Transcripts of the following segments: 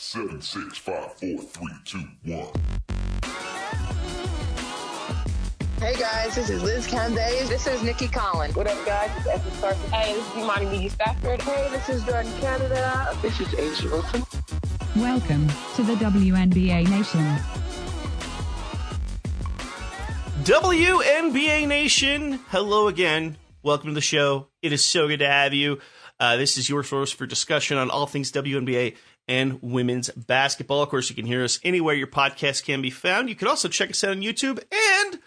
7, 6, 5, 4, 3, 2, 1. Hey guys, this is Liz Cambage. This is Nikki Collins. What up, guys? It's Esther Sarkis. Hey, this is Imani Media Stafford. Hey, this is Jordan Canada. This is Asia Wilson. Welcome to the WNBA Nation. WNBA Nation, hello again. Welcome to the show. It is so good to have you. This is your source for discussion on all things WNBA and women's basketball. Of course, you can hear us anywhere your podcast can be found. You can also check us out on YouTube and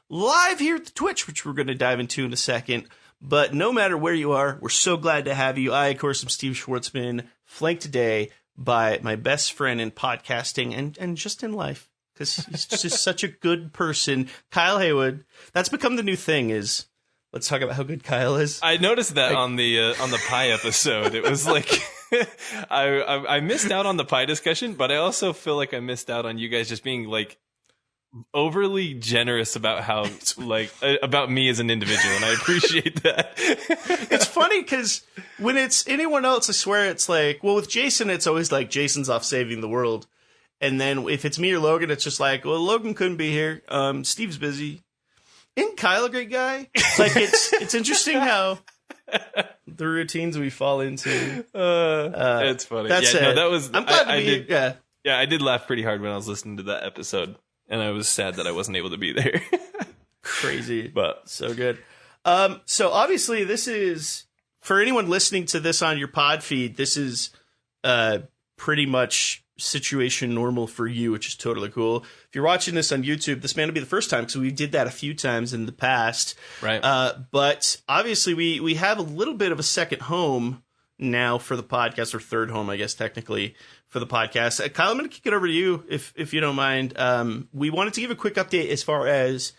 live here at the Twitch, which we're going to dive into in a second. But no matter where you are, we're so glad to have you. I, of course, am Steve Schwartzman, flanked today by my best friend in podcasting and just in life, because he's just such a good person, Kyle Haywood. That's become the new thing, is let's talk about how good Kyle is. I noticed that on the pie episode. It was like I missed out on the pie discussion, but I also feel like I missed out on you guys just being like overly generous about how about me as an individual, and I appreciate that. It's funny because when it's anyone else, I swear it's like, well, with Jason, it's always like Jason's off saving the world, and then if it's me or Logan, it's just like, well, Logan couldn't be here. Steve's busy. Isn't Kyle a great guy? Like it's interesting how the routines we fall into. It's funny. That's it. No, that was. I'm glad to be here. Yeah, I did laugh pretty hard when I was listening to that episode, and I was sad that I wasn't able to be there. Crazy, but so good. So obviously, this is for anyone listening to this on your pod feed. This is pretty much situation normal for you, which is totally cool. If you're watching this on YouTube, this may not be the first time, because we did that a few times in the past. Right. But obviously we have a little bit of a second home now for the podcast, or third home, I guess, technically, for the podcast. Kyle, I'm going to kick it over to you, if you don't mind. We wanted to give a quick update as far as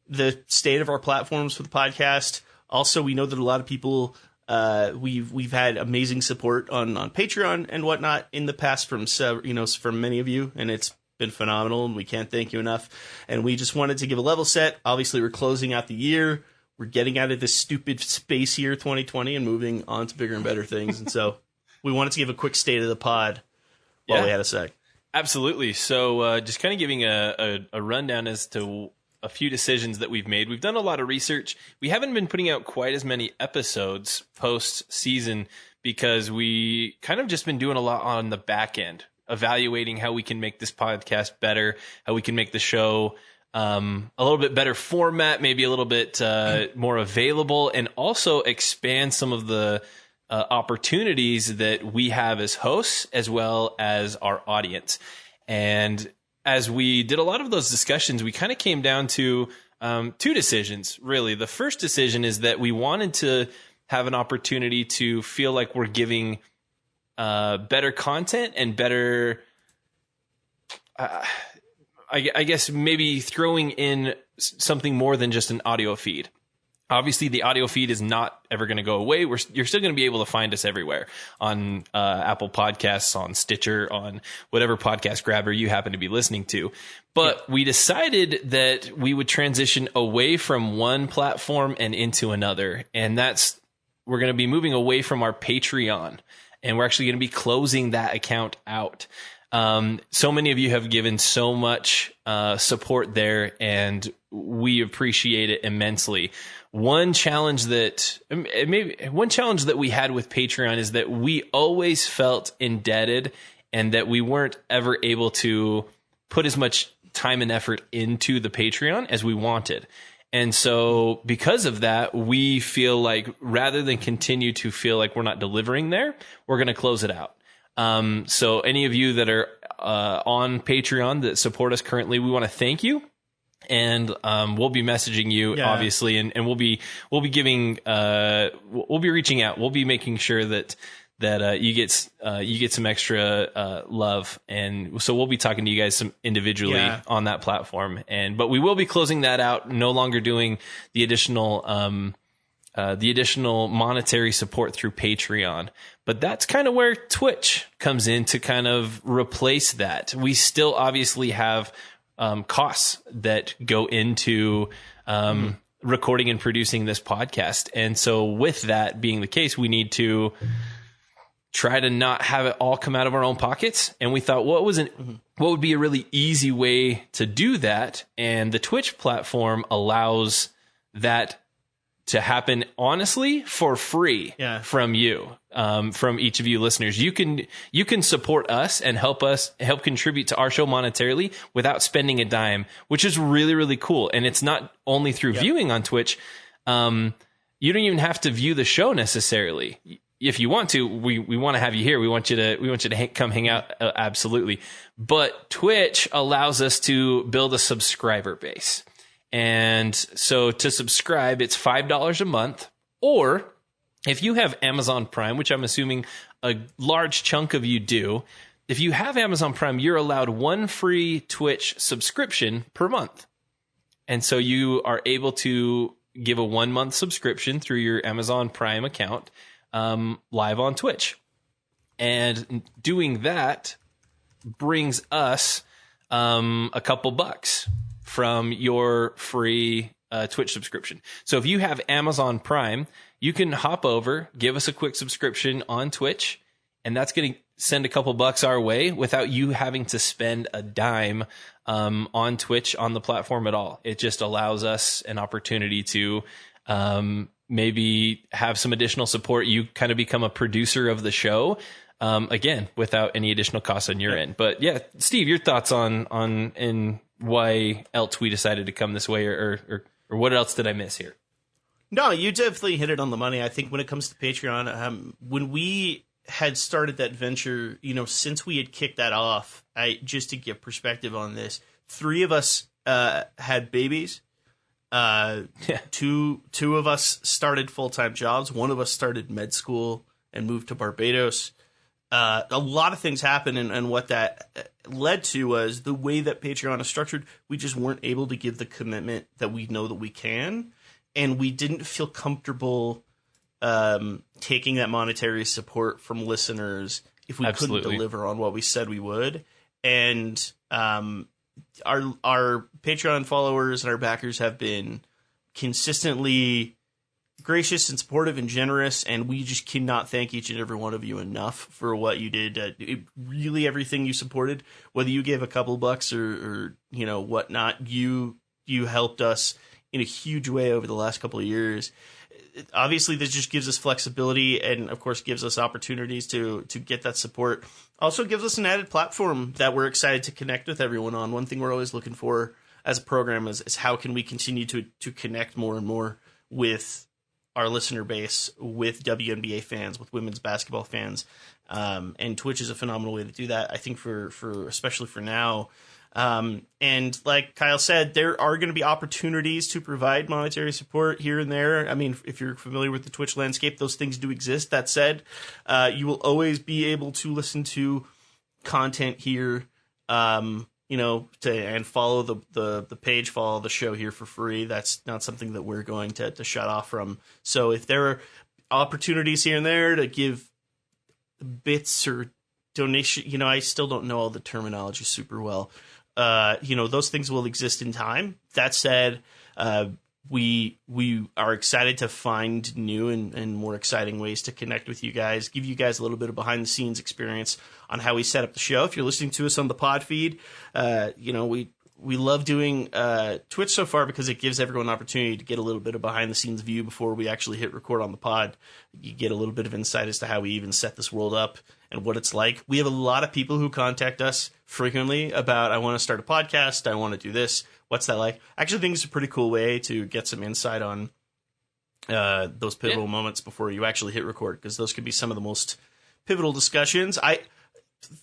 the state of our platforms for the podcast. Also, we know that a lot of people we've had amazing support on Patreon and whatnot in the past from many of you, and it's been phenomenal, and we can't thank you enough. And we just wanted to give a level set. Obviously, we're closing out the year. We're getting out of this stupid space year 2020 and moving on to bigger and better things. And so we wanted to give a quick state of the pod while we had a sec. Absolutely. So just kind of giving a rundown as to a few decisions that we've made. We've done a lot of research. We haven't been putting out quite as many episodes post-season because we kind of just been doing a lot on the back end, evaluating how we can make this podcast better, how we can make the show a little bit better format, maybe a little bit more available, and also expand some of the opportunities that we have as hosts as well as our audience. And as we did a lot of those discussions, we kind of came down to two decisions, really. The first decision is that we wanted to have an opportunity to feel like we're giving better content and better, I guess, maybe throwing in something more than just an audio feed. Obviously, the audio feed is not ever going to go away. You're still going to be able to find us everywhere on Apple Podcasts, on Stitcher, on whatever podcast grabber you happen to be listening to. But we decided that we would transition away from one platform and into another. And we're going to be moving away from our Patreon. And we're actually going to be closing that account out. So many of you have given so much support there, and we appreciate it immensely. One challenge that we had with Patreon is that we always felt indebted, and that we weren't ever able to put as much time and effort into the Patreon as we wanted. And so because of that, we feel like rather than continue to feel like we're not delivering there, we're going to close it out. So any of you that are on Patreon that support us currently, we want to thank you. And we'll be messaging you, obviously, and we'll be giving we'll be reaching out. We'll be making sure that you get some extra love, and so we'll be talking to you guys some individually on that platform. But we will be closing that out. No longer doing the additional monetary support through Patreon. But that's kind of where Twitch comes in to kind of replace that. We still obviously have costs that go into recording and producing this podcast. And so with that being the case, we need to try to not have it all come out of our own pockets. And we thought, what would be a really easy way to do that? And the Twitch platform allows that to happen honestly for free from you, from each of you listeners. You can support us and help contribute to our show monetarily without spending a dime, which is really, really cool. And it's not only through viewing on Twitch. You don't even have to view the show necessarily. If you want to, we want to have you here. We want you to come hang out. Absolutely. But Twitch allows us to build a subscriber base. And so to subscribe, it's $5 a month. Or if you have Amazon Prime, which I'm assuming a large chunk of you do, if you have Amazon Prime, you're allowed one free Twitch subscription per month. And so you are able to give a 1 month subscription through your Amazon Prime account live on Twitch. And doing that brings us a couple bucks from your free Twitch subscription. So if you have Amazon Prime, you can hop over, give us a quick subscription on Twitch, and that's going to send a couple bucks our way without you having to spend a dime on Twitch on the platform at all. It just allows us an opportunity to maybe have some additional support. You kind of become a producer of the show, again, without any additional costs on your end. But yeah, Steve, your thoughts on and why else we decided to come this way, or what else did I miss here? No, you definitely hit it on the money. I think when it comes to Patreon, when we had started that venture, since we had kicked that off, just to give perspective on this, 3 of us had babies. Two of us started full-time jobs. One of us started med school and moved to Barbados. A lot of things happened, and what that led to was the way that Patreon is structured, we just weren't able to give the commitment that we know that we can, and we didn't feel comfortable taking that monetary support from listeners if we couldn't deliver on what we said we would. And our Patreon followers and our backers have been consistently gracious and supportive and generous, and we just cannot thank each and every one of you enough for what you did. Really, everything you supported, whether you gave a couple bucks or whatnot, you helped us in a huge way over the last couple of years. Obviously, this just gives us flexibility and, of course, gives us opportunities to get that support. Also gives us an added platform that we're excited to connect with everyone on. One thing we're always looking for as a program is how can we continue to connect more and more with our listener base, with WNBA fans, with women's basketball fans. And Twitch is a phenomenal way to do that, I think, for especially for now. And like Kyle said, there are going to be opportunities to provide monetary support here and there. I mean, if you're familiar with the Twitch landscape, those things do exist. That said, you will always be able to listen to content here, and follow the page, follow the show here for free. That's not something that we're going to shut off from. So if there are opportunities here and there to give bits or donation, I still don't know all the terminology super well. Those things will exist in time. That said, we are excited to find new and more exciting ways to connect with you guys, give you guys a little bit of behind the scenes experience on how we set up the show. If you're listening to us on the pod feed, we love doing Twitch so far because it gives everyone an opportunity to get a little bit of behind the scenes view before we actually hit record on the pod. You get a little bit of insight as to how we even set this world up and what it's like. We have a lot of people who contact us frequently about, I want to start a podcast, I want to do this. What's that like? I actually think it's a pretty cool way to get some insight on those pivotal moments before you actually hit record, because those could be some of the most pivotal discussions.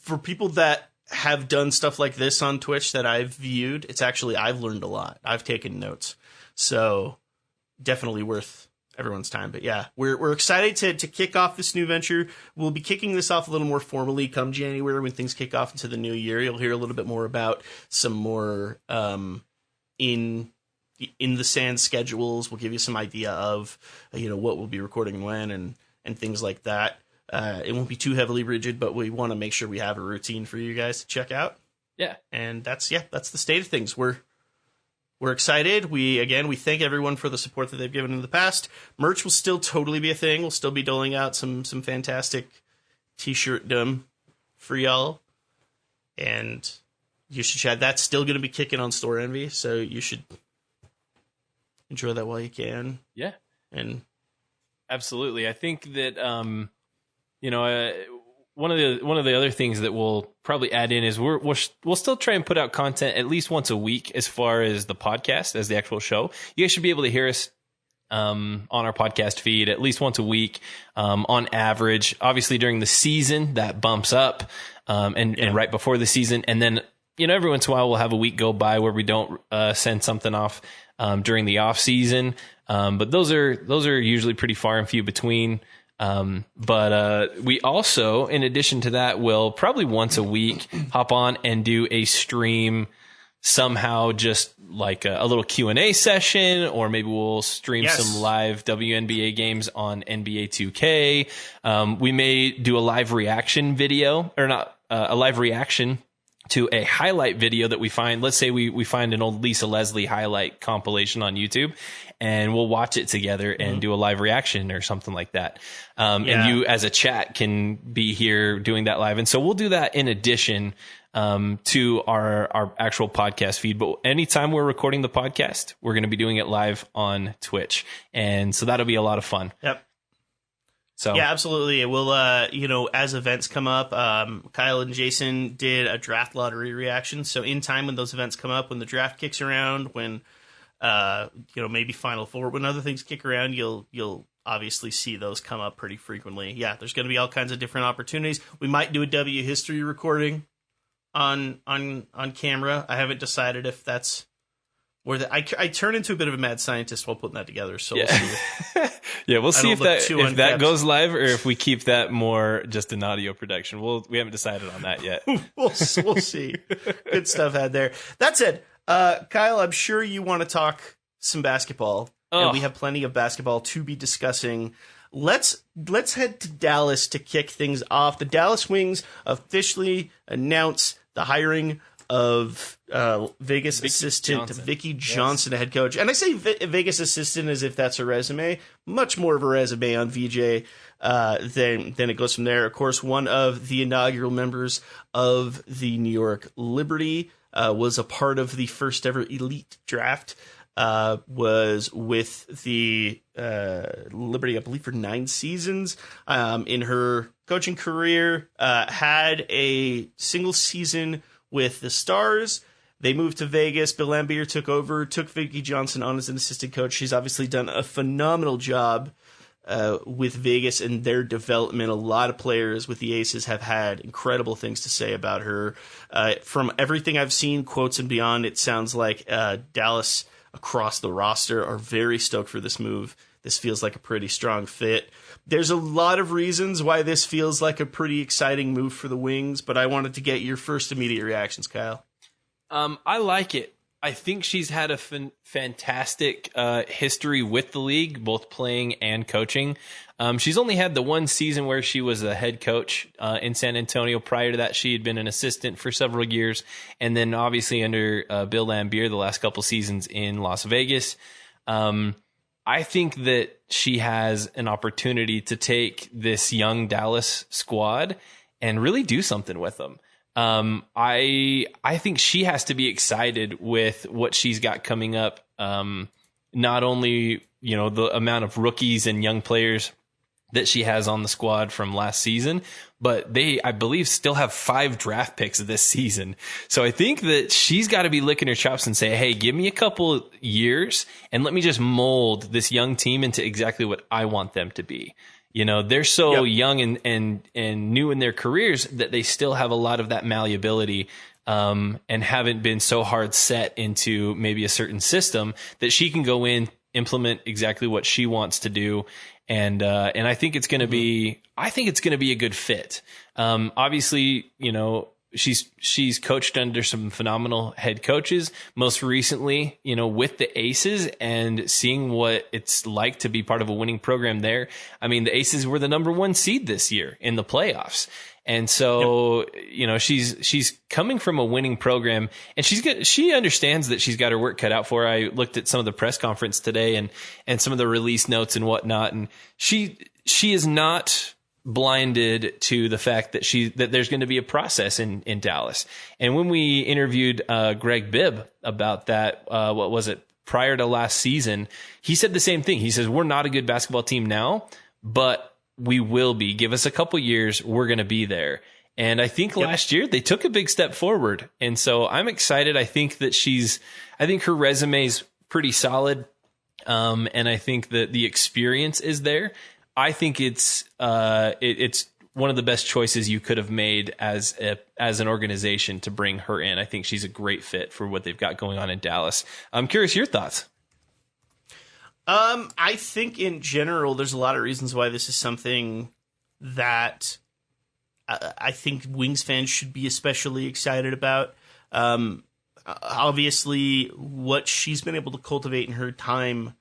For people that have done stuff like this on Twitch that I've viewed, I've learned a lot. I've taken notes. So definitely worth everyone's time. But yeah, we're excited to kick off this new venture. We'll be kicking this off a little more formally come January when things kick off into the new year. You'll hear a little bit more about some more in the sand schedules. We'll give you some idea of what we'll be recording when and things like that. It won't be too heavily rigid, but we want to make sure we have a routine for you guys to check out. Yeah. And that's the state of things. We're excited. We thank everyone for the support that they've given in the past. Merch will still totally be a thing. We'll still be doling out some fantastic t-shirtdom for y'all. And you should chat. That's still going to be kicking on Store Envy, so you should enjoy that while you can. Yeah. And absolutely. I think that, one of the other things that we'll probably add in is we'll still try and put out content at least once a week as far as the podcast, as the actual show. You guys should be able to hear us on our podcast feed at least once a week, on average. Obviously during the season that bumps up, and right before the season. And then, every once in a while we'll have a week go by where we don't send something off during the off season. But those are usually pretty far and few between. But we also, in addition to that, will probably once a week hop on and do a stream somehow, just like a little Q&A session, or maybe we'll stream some live WNBA games on NBA 2K. We may do a live reaction video, or not a live reaction to a highlight video that we find. Let's say we find an old Lisa Leslie highlight compilation on YouTube, and we'll watch it together and do a live reaction or something like that. And you as a chat can be here doing that live. And so we'll do that in addition to our actual podcast feed. But anytime we're recording the podcast, we're going to be doing it live on Twitch. And so that'll be a lot of fun. Yep. So yeah, absolutely. It will, as events come up, Kyle and Jason did a draft lottery reaction. So in time when those events come up, when the draft kicks around, when, maybe Final Four, when other things kick around, you'll obviously see those come up pretty frequently. Yeah, there's going to be all kinds of different opportunities. We might do a W history recording on camera. I haven't decided if that's where I turn into a bit of a mad scientist while putting that together. So we'll see. Yeah, we'll see if that goes live, or if we keep that more just an audio production. We haven't decided on that yet. we'll see. Good stuff had there. That said, Kyle, I'm sure you want to talk some basketball, and we have plenty of basketball to be discussing. Let's head to Dallas to kick things off. The Dallas Wings officially announce the hiring of Vegas assistant Vicki Johnson, the head coach. And I say Vegas assistant as if that's a resume. Much more of a resume on VJ than it goes from there. Of course, one of the inaugural members of the New York Liberty was a part of the first ever elite draft. Was with the Liberty, I believe, for 9 seasons in her coaching career. Had a single season with the Stars. They moved to Vegas. Bill Laimbeer took over, took Vicki Johnson on as an assistant coach. She's obviously done a phenomenal job with Vegas and their development. A lot of players with the Aces have had incredible things to say about her. From everything I've seen, quotes and beyond, it sounds like Dallas across the roster are very stoked for this move. This feels like a pretty strong fit. There's a lot of reasons why this feels like a pretty exciting move for the Wings, but I wanted to get your first immediate reactions, Kyle. I like it. I think she's had a fantastic history with the league, both playing and coaching. She's only had the one season where she was a head coach in San Antonio. Prior to that, she had been an assistant for several years. And then obviously under Bill Laimbeer, the last couple seasons in Las Vegas. I think that she has an opportunity to take this young Dallas squad and really do something with them. I think she has to be excited with what she's got coming up. Not only, the amount of rookies and young players that she has on the squad from last season, but they, I believe, still have 5 draft picks this season. So I think that she's got to be licking her chops and say, hey, give me a couple years and let me just mold this young team into exactly what I want them to be. They're so young and new in their careers that they still have a lot of that malleability, and haven't been so hard set into maybe a certain system that she can go in, implement exactly what she wants to do. And I think it's going to be, a good fit. Obviously, she's coached under some phenomenal head coaches, most recently, with the Aces, and seeing what it's like to be part of a winning program there. I mean, the Aces were the number 1 seed this year in the playoffs. And so, she's coming from a winning program, and she understands that she's got her work cut out for her. I looked at some of the press conference today and some of the release notes and whatnot. And she is not blinded to the fact that there's going to be a process in Dallas. And when we interviewed Greg Bibb about that, what was it, prior to last season, he said the same thing. He says, we're not a good basketball team now, but we will be. Give us a couple years, we're going to be there. And I think last year they took a big step forward. And so I'm excited. I think that I think her resume is pretty solid. And I think that the experience is there. I think it's one of the best choices you could have made as an organization to bring her in. I think she's a great fit for what they've got going on in Dallas. I'm curious your thoughts. I think in general, there's a lot of reasons why this is something that I think Wings fans should be especially excited about. Obviously, what she's been able to cultivate in her time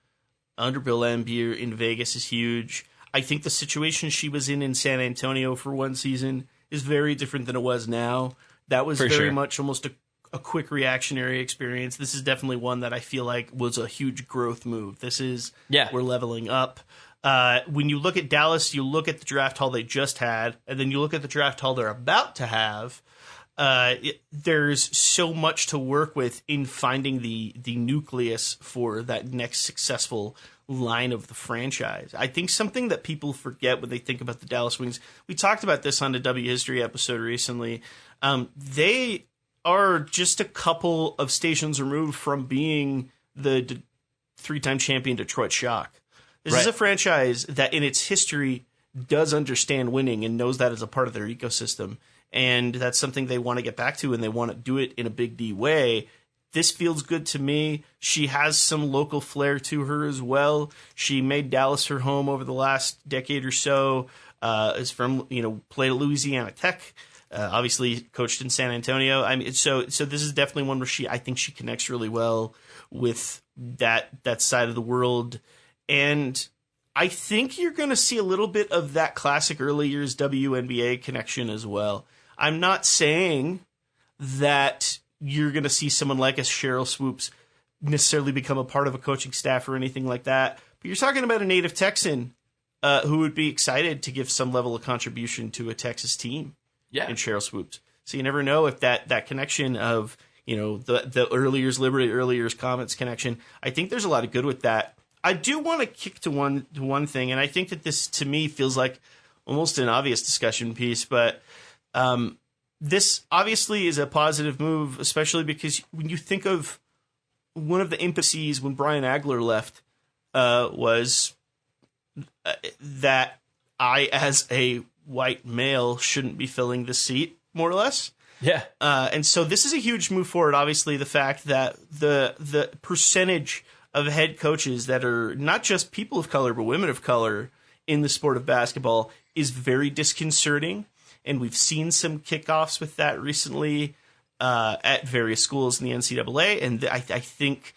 under Bill Laimbeer in Vegas is huge. I think the situation she was in San Antonio for one season is very different than it was now. That was very much almost a quick reactionary experience. This is definitely one that I feel like was a huge growth move. This is, we're leveling up. When you look at Dallas, you look at the draft haul they just had, and then you look at the draft haul they're about to have. There's so much to work with in finding the nucleus for that next successful line of the franchise. I think something that people forget when they think about the Dallas Wings, we talked about this on the W History episode recently. They are just a couple of stations removed from being the three-time champion Detroit Shock. This is a franchise that in its history does understand winning and knows that as a part of their ecosystem. And that's something they want to get back to, and they want to do it in a Big D way. This feels good to me. She has some local flair to her as well. She made Dallas her home over the last decade or so. Is from, played at Louisiana Tech. Obviously coached in San Antonio. I mean, so this is definitely one where I think she connects really well with that side of the world. And I think you're going to see a little bit of that classic early years WNBA connection as well. I'm not saying that you're going to see someone like a Cheryl Swoops necessarily become a part of a coaching staff or anything like that. But you're talking about a native Texan who would be excited to give some level of contribution to a Texas team in Cheryl Swoops. So you never know if that connection of, the early years Liberty, early years Comets connection, I think there's a lot of good with that. I do want to kick to one thing, and I think that this, to me, feels like almost an obvious discussion piece, but this obviously is a positive move, especially because when you think of one of the impetuses when Brian Agler left was that I, as a white male, shouldn't be filling this seat, more or less. Yeah. And so this is a huge move forward. Obviously, the fact that the percentage of head coaches that are not just people of color, but women of color in the sport of basketball is very disconcerting. And we've seen some kickoffs with that recently at various schools in the NCAA. And I think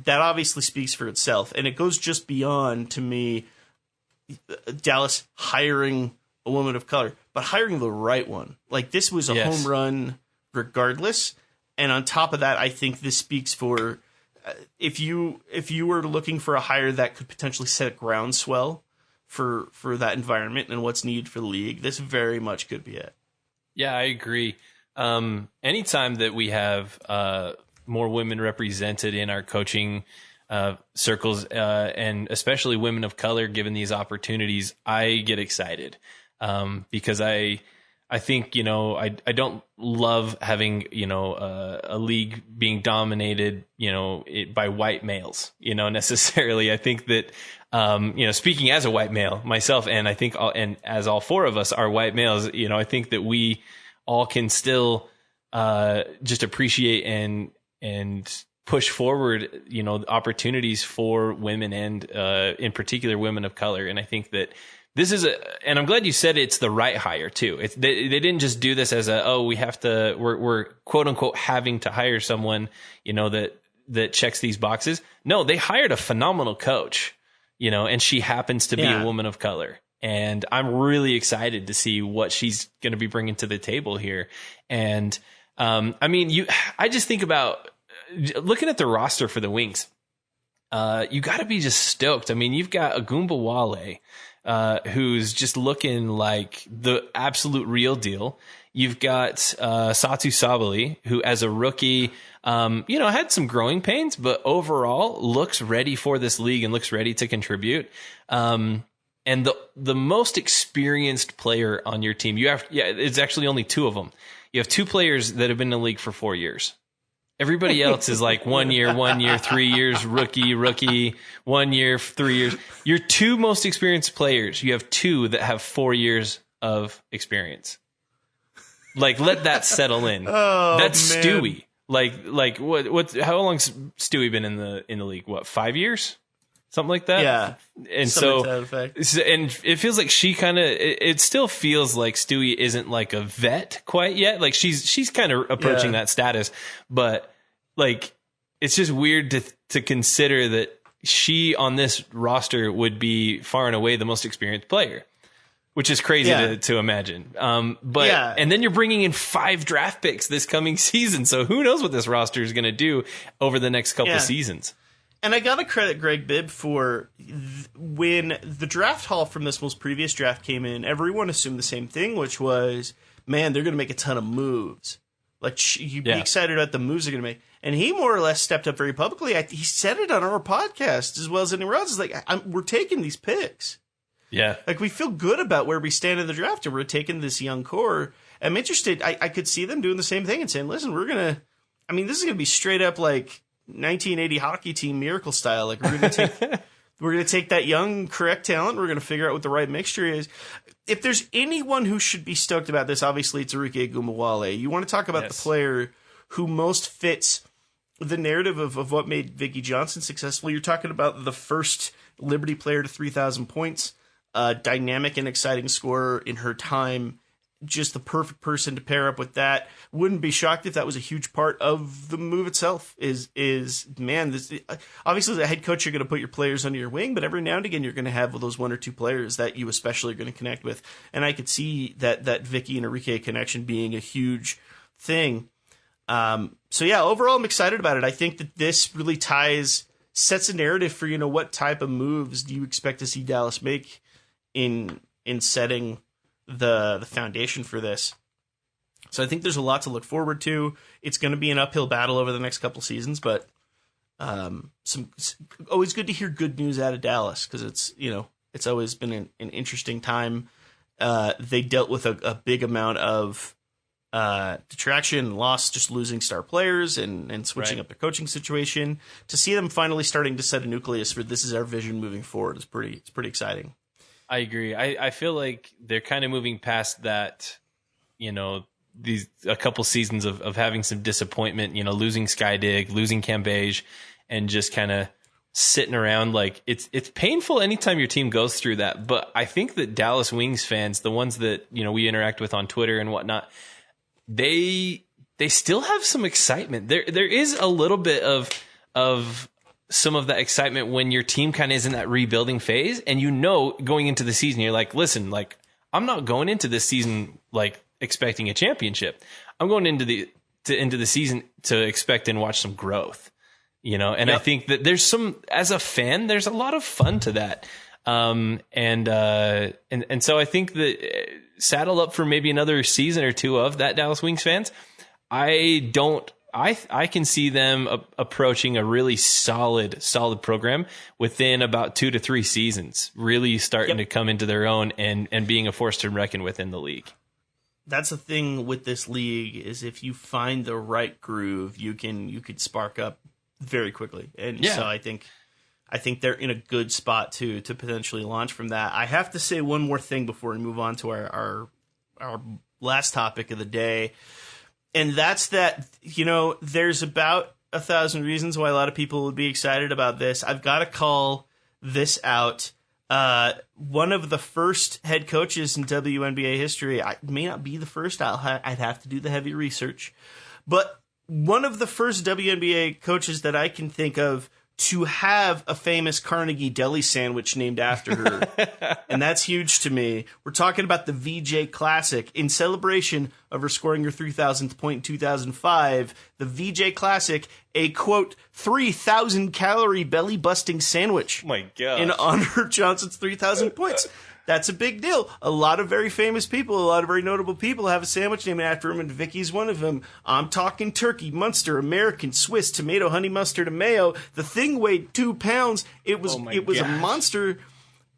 that obviously speaks for itself. And it goes just beyond, to me, Dallas hiring a woman of color, but hiring the right one. Like, this was a home run regardless. And on top of that, I think this speaks for if you were looking for a hire that could potentially set a groundswell for that environment and what's needed for the league, this very much could be it. Yeah, I agree. Anytime that we have more women represented in our coaching circles, and especially women of color given these opportunities, I get excited because I think, I don't love having, a league being dominated, by white males, necessarily. I think that, speaking as a white male myself, and I think, and as all four of us are white males, I think that we all can still just appreciate and push forward, opportunities for women and in particular women of color. And I think that this is and I'm glad you said it's the right hire too. They didn't just do this as we're quote unquote having to hire someone, that checks these boxes. No, they hired a phenomenal coach, and she happens to be a woman of color. And I'm really excited to see what she's going to be bringing to the table here. And I just think about looking at the roster for the Wings. You got to be just stoked. I mean, you've got Agumba Wale, who's just looking like the absolute real deal. You've got Satu Sabali, who as a rookie, had some growing pains, but overall looks ready for this league and looks ready to contribute. And the most experienced player on your team, it's actually only two of them. You have two players that have been in the league for 4 years. Everybody else is like 1 year, 3 years, rookie, 1 year, 3 years. Your two most experienced players, you have two that have 4 years of experience. Like, let that settle in. Oh, that's man. Stewie. Like what? How long's Stewie been in the league? What, 5 years? Something like that. Yeah. And something to that effect. and it feels like she kind of. It still feels like Stewie isn't like a vet quite yet. Like she's kind of approaching that status, but like it's just weird to consider that she on this roster would be far and away the most experienced player. Which is crazy to imagine. And then you're bringing in 5 draft picks this coming season. So who knows what this roster is going to do over the next couple of seasons. And I got to credit Greg Bibb for when the draft haul from this most previous draft came in, everyone assumed the same thing, which was, man, they're going to make a ton of moves. Like, you'd be excited about the moves they're going to make. And he more or less stepped up very publicly. He said it on our podcast as well as anywhere else. It's like, we're taking these picks. Yeah. Like, we feel good about where we stand in the draft, and we're taking this young core. I'm interested. I could see them doing the same thing and saying, listen, this is going to be straight up like 1980 hockey team miracle style. Like, we're going to take that young, correct talent. We're going to figure out what the right mixture is. If there's anyone who should be stoked about this, obviously it's Arike Gumawale. You want to talk about the player who most fits the narrative of what made Vicky Johnson successful. You're talking about the first Liberty player to 3,000 points. Dynamic and exciting scorer in her time, just the perfect person to pair up with that. Wouldn't be shocked if that was a huge part of the move itself. Obviously as a head coach, you're going to put your players under your wing, but every now and again you're going to have those 1 or 2 players that you especially are going to connect with. And I could see that Vicky and Arike connection being a huge thing. Overall I'm excited about it. I think that this really sets a narrative for, what type of moves do you expect to see Dallas make in setting the foundation for this. So I think there's a lot to look forward to. It's going to be an uphill battle over the next couple seasons, but always good to hear good news out of Dallas, because it's always been an interesting time. They dealt with a big amount of detraction, loss, just losing star players and switching up their coaching situation. To see them finally starting to set a nucleus for this is our vision moving forward is pretty exciting. I agree. I feel like they're kind of moving past that, a couple seasons of having some disappointment, losing Skydig, losing Cambage, and just kind of sitting around. Like it's painful anytime your team goes through that. But I think that Dallas Wings fans, the ones that, we interact with on Twitter and whatnot, they still have some excitement. There is a little bit of some of that excitement when your team kind of is in that rebuilding phase, and going into the season, you're like, listen, like I'm not going into this season like expecting a championship. I'm going into the season to expect and watch some growth, And I think that there's as a fan, there's a lot of fun to that. And so I think that saddle up for maybe another season or two of that, Dallas Wings fans. I can see them approaching a really solid program within about 2 to 3 seasons, really starting to come into their own and being a force to reckon with in the league. That's the thing with this league, is if you find the right groove, you could spark up very quickly. And so I think they're in a good spot to potentially launch from that. I have to say one more thing before we move on to our last topic of the day. And that's that, there's about 1,000 reasons why a lot of people would be excited about this. I've got to call this out. One of the first head coaches in WNBA history, I may not be the first, I'd have to do the heavy research, but one of the first WNBA coaches that I can think of to have a famous Carnegie deli sandwich named after her. And that's huge to me. We're talking about the VJ Classic. In celebration of her scoring her 3,000th point in 2005, the VJ Classic, a, quote, 3,000 calorie belly busting sandwich. Oh my God. In honor of Johnson's 3,000 points. That's a big deal. A lot of very famous people, a lot of very notable people have a sandwich named after him, and Vicky's one of them. I'm talking turkey, Munster, American, Swiss, tomato, honey mustard, and mayo. The thing weighed 2 pounds. It was a monster,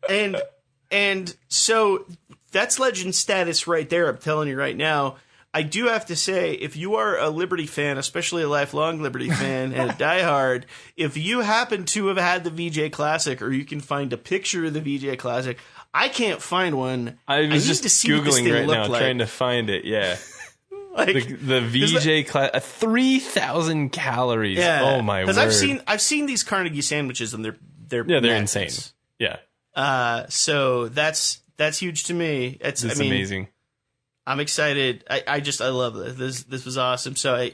and so that's legend status right there. I'm telling you right now. I do have to say, if you are a Liberty fan, especially a lifelong Liberty fan and a diehard, if you happen to have had the VJ Classic, or you can find a picture of the VJ Classic, I can't find one. I was just Googling right now, like. trying to find it. Yeah. Like, the VJ class, 3,000 calories. Yeah, oh my word! Because I've seen these Carnegie sandwiches, and they're insane. Yeah. So that's huge to me. It's amazing. I'm excited. I love this. This was awesome. So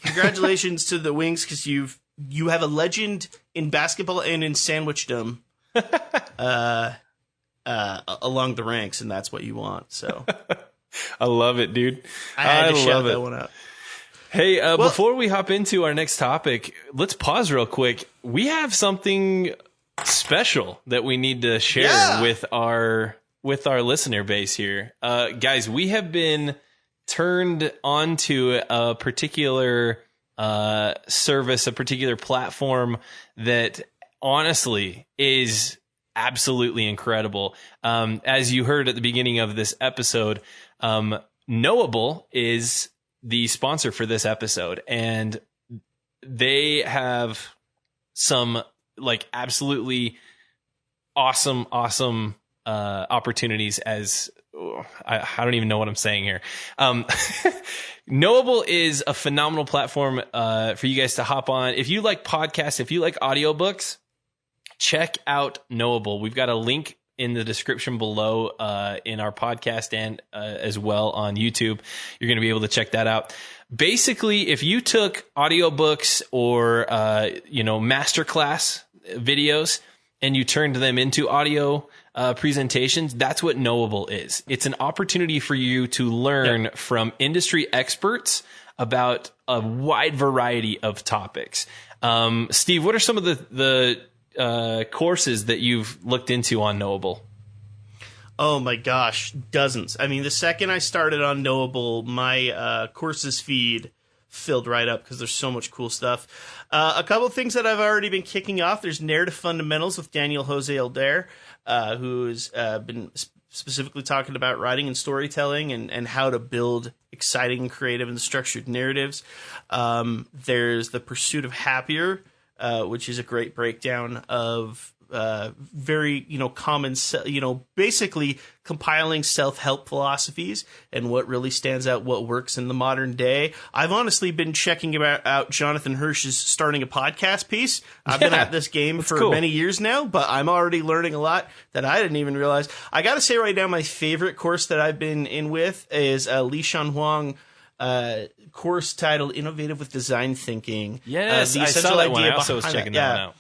congratulations to the Wings, because you have a legend in basketball and in sandwichdom, along the ranks, and that's what you want. So. I love it, dude. I had to shout love that one out. Hey, before we hop into our next topic, let's pause real quick. We have something special that we need to share with our listener base here. Guys, we have been turned onto a particular service, a particular platform that honestly is absolutely incredible. As you heard at the beginning of this episode, Knowable is the sponsor for this episode, and they have some like absolutely awesome opportunities as I don't even know what I'm saying here. Knowable is a phenomenal platform for you guys to hop on. If you like podcasts, if you like audiobooks, check out Knowable. We've got a link in the description below in our podcast and as well on YouTube. You're going to be able to check that out. Basically, if you took audiobooks or masterclass videos and you turned them into audio presentations, that's what Knowable is. It's an opportunity for you to learn from industry experts about a wide variety of topics. Steve, what are some of the courses that you've looked into on Knowable? Oh my gosh, dozens. I mean, the second I started on Knowable, my courses feed filled right up because there's so much cool stuff. A couple of things that I've already been kicking off. There's Narrative Fundamentals with Daniel Jose Aldair, who's been specifically talking about writing and storytelling and how to build exciting, creative, and structured narratives. There's The Pursuit of Happier, which is a great breakdown of very, common, basically compiling self-help philosophies and what really stands out, what works in the modern day. I've honestly been checking out Jonathan Hirsch's Starting a Podcast piece. I've been at this game for many years now, but I'm already learning a lot that I didn't even realize. I got to say right now, my favorite course that I've been in with is Li Shan Huang course titled Innovative with Design Thinking. Yes, I saw that one. I also was checking that one out.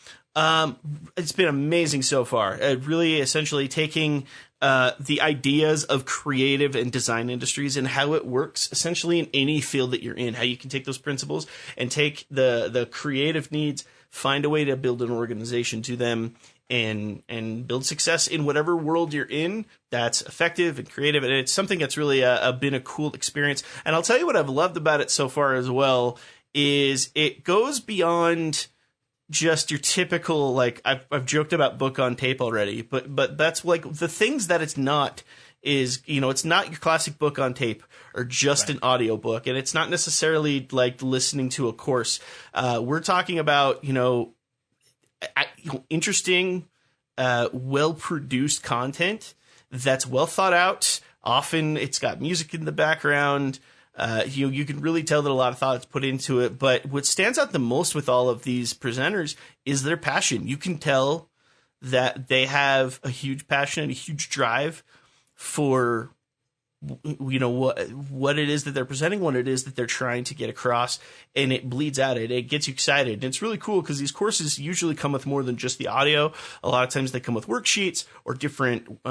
It's been amazing so far. Really essentially taking the ideas of creative and design industries and how it works essentially in any field that you're in, how you can take those principles and take the creative needs, find a way to build an organization to them and build success in whatever world you're in that's effective and creative. And it's something that's really been a cool experience. And I'll tell you what I've loved about it so far as well is it goes beyond just your typical, like I've joked about book on tape already, but that's like the things that it's not is, it's not your classic book on tape or just an audiobook, and it's not necessarily like listening to a course. We're talking about, interesting, well-produced content that's well thought out. Often it's got music in the background. You can really tell that a lot of thought is put into it. But what stands out the most with all of these presenters is their passion. You can tell that they have a huge passion and a huge drive for, what it is that they're presenting, what it is that they're trying to get across, and it bleeds out. It gets you excited. And it's really cool because these courses usually come with more than just the audio. A lot of times they come with worksheets or different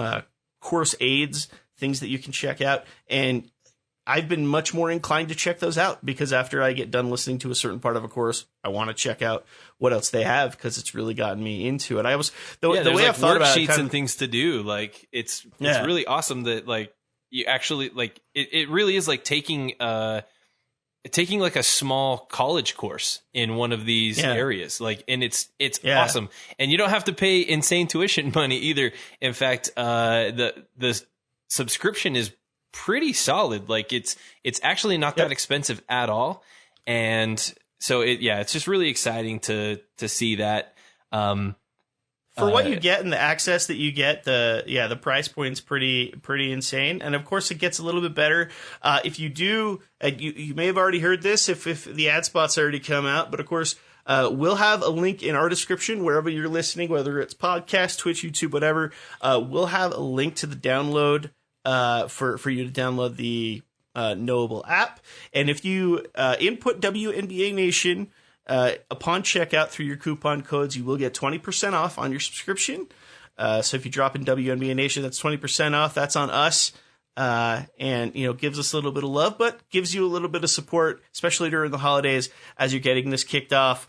course aids, things that you can check out. And I've been much more inclined to check those out because after I get done listening to a certain part of a course, I want to check out what else they have because it's really gotten me into it. I was the way like I've thought about it, worksheets and things to do. Like it's really awesome that like you actually like it really is like taking like a small college course in one of these areas. Like, and it's awesome. And you don't have to pay insane tuition money either. In fact, the subscription is pretty solid. Like it's actually not that expensive at all. And so it's just really exciting to see that. For what you get and the access that you get, the price point's pretty insane. And of course it gets a little bit better. If you do, you may have already heard this if the ad spot's already come out, but of course, we'll have a link in our description wherever you're listening, whether it's podcast, Twitch, YouTube, whatever. We'll have a link to the download, for you to download the Knowable app. And if you input WNBA Nation upon checkout through your coupon codes, you will get 20% off on your subscription. So if you drop in WNBA Nation, that's 20% off. That's on us. And, gives us a little bit of love, but gives you a little bit of support, especially during the holidays as you're getting this kicked off.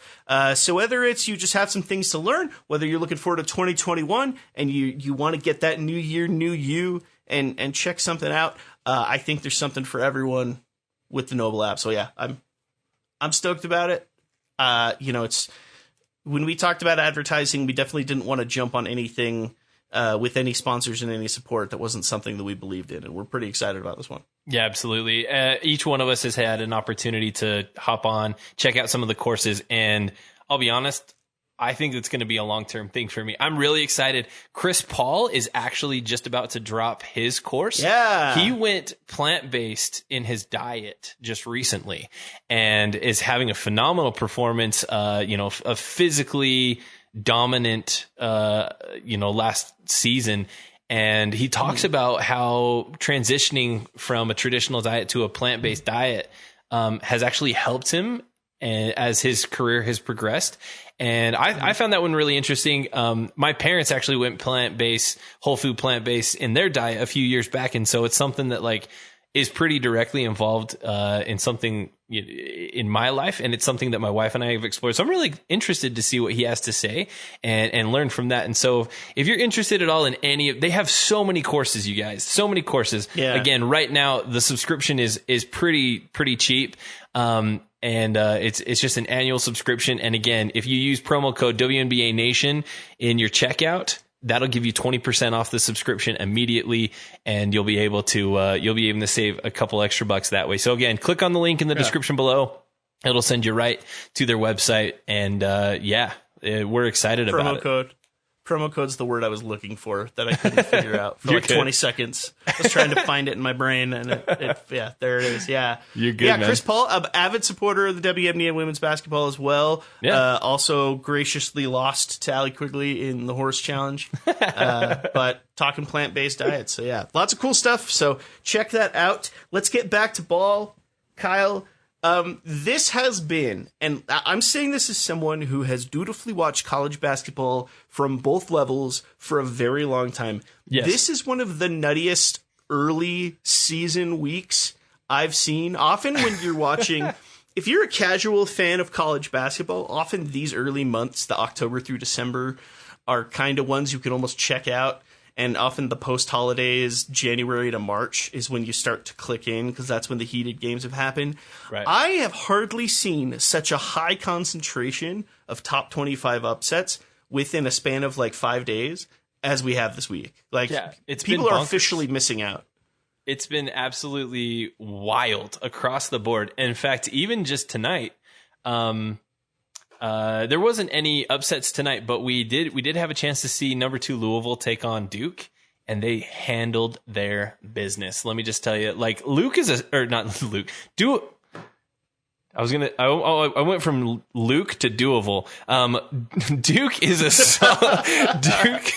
So whether it's you just have some things to learn, whether you're looking forward to 2021 and you want to get that new year, new you, and check something out, I think there's something for everyone with the Knowable app. So yeah, I'm stoked about it. It's when we talked about advertising, we definitely didn't want to jump on anything with any sponsors and any support that wasn't something that we believed in, and we're pretty excited about this one. Yeah, absolutely. Each one of us has had an opportunity to hop on, check out some of the courses, and I'll be honest, I think it's going to be a long-term thing for me. I'm really excited. Chris Paul is actually just about to drop his course. Yeah. He went plant-based in his diet just recently and is having a phenomenal performance, a physically dominant, last season. And he talks about how transitioning from a traditional diet to a plant-based diet has actually helped him as his career has progressed. And I found that one really interesting. My parents actually went plant-based, whole food plant-based in their diet a few years back. And so it's something that like is pretty directly involved in something in my life. And it's something that my wife and I have explored. So I'm really interested to see what he has to say and learn from that. And so if you're interested at all in they have so many courses, you guys, so many courses. Yeah. Again, right now, the subscription is pretty cheap. And it's just an annual subscription. And again, if you use promo code WNBA Nation in your checkout, that'll give you 20% off the subscription immediately, and you'll be able to save a couple extra bucks that way. So again, click on the link in the description below. It'll send you right to their website, and we're excited about it. Promo code's the word I was looking for that I couldn't figure out for like 20 seconds. I was trying to find it in my brain, and there it is. Yeah. You're good, man. Chris Paul, an avid supporter of the WNBA women's basketball as well. Yeah. Also graciously lost to Allie Quigley in the horse challenge. But talking plant-based diets. So yeah, lots of cool stuff. So check that out. Let's get back to ball. Kyle, this has been, and I'm saying this as someone who has dutifully watched college basketball from both levels for a very long time. Yes. This is one of the nuttiest early season weeks I've seen. Often when you're watching, if you're a casual fan of college basketball, often these early months, the October through December, are kind of ones you can almost check out. And often the post-holidays, January to March, is when you start to click in because that's when the heated games have happened. Right. I have hardly seen such a high concentration of top 25 upsets within a span of like 5 days as we have this week. Like, people are officially missing out. It's been absolutely wild across the board. In fact, even just tonight, there wasn't any upsets tonight, but we did have a chance to see number 2 Louisville take on Duke, and they handled their business. Let me just tell you, like Duke. I went from Luke to Doable. Duke is a solid, Duke.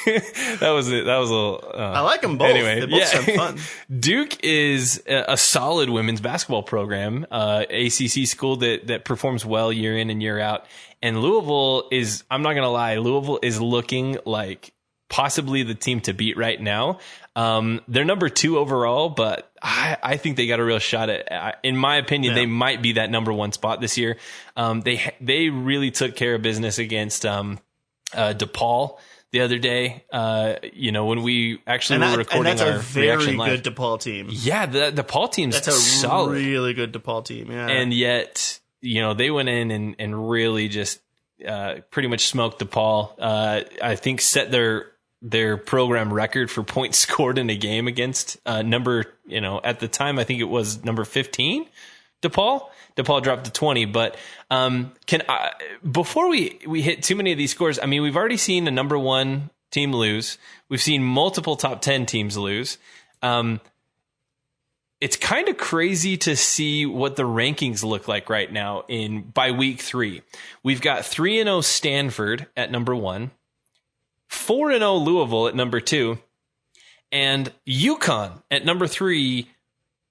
That was it. That was a. I like them both. Anyway, they both sound fun. Duke is a solid women's basketball program, ACC school that performs well year in and year out. And Louisville is, I'm not going to lie, Louisville is looking like possibly the team to beat right now. They're number 2 overall, but I think they got a real shot at, in my opinion, they might be that number one spot this year. They really took care of business against DePaul the other day. When we actually were recording and that's our a very reaction live. good DePaul team. Yeah, the DePaul team's that's a solid. Really good DePaul team. Yeah, and yet they went in and really just pretty much smoked DePaul. I think set their program record for points scored in a game against number, at the time, I think it was number 15, DePaul. DePaul dropped to 20, but before we hit too many of these scores, I mean, we've already seen a number one team lose. We've seen multiple top 10 teams lose. It's kind of crazy to see what the rankings look like right now by week 3. We've got 3-0 Stanford at number 1. 4-0 Louisville at number 2, and UConn at number 3,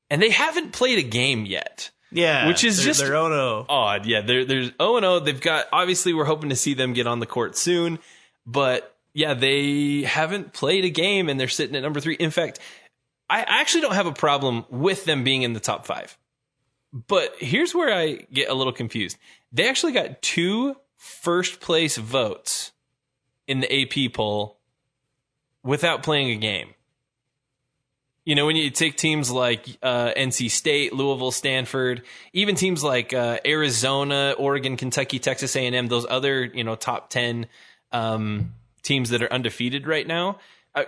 and they haven't played a game yet. Yeah, which is they're 0-0. Odd. Yeah, they're 0-0. They've got, obviously we're hoping to see them get on the court soon, but yeah, they haven't played a game and they're sitting at number 3. In fact, I actually don't have a problem with them being in the top 5. But here's where I get a little confused. They actually got 2 first place votes in the AP poll without playing a game. When you take teams like NC State, Louisville, Stanford, even teams like Arizona, Oregon, Kentucky, Texas A&M, those other top 10 teams that are undefeated right now.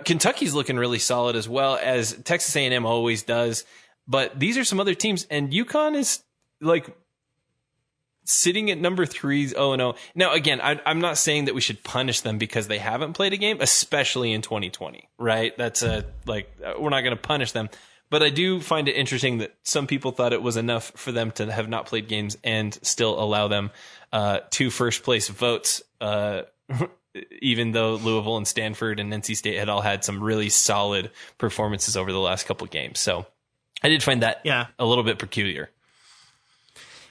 Kentucky's looking really solid as well, as Texas A&M always does. But these are some other teams, and UConn is like sitting at number 3, 0-0. Now, again, I'm not saying that we should punish them because they haven't played a game, especially in 2020, right? That's we're not going to punish them. But I do find it interesting that some people thought it was enough for them to have not played games and still allow them 2 first place votes, even though Louisville and Stanford and NC State had all had some really solid performances over the last couple of games. So I did find that a little bit peculiar.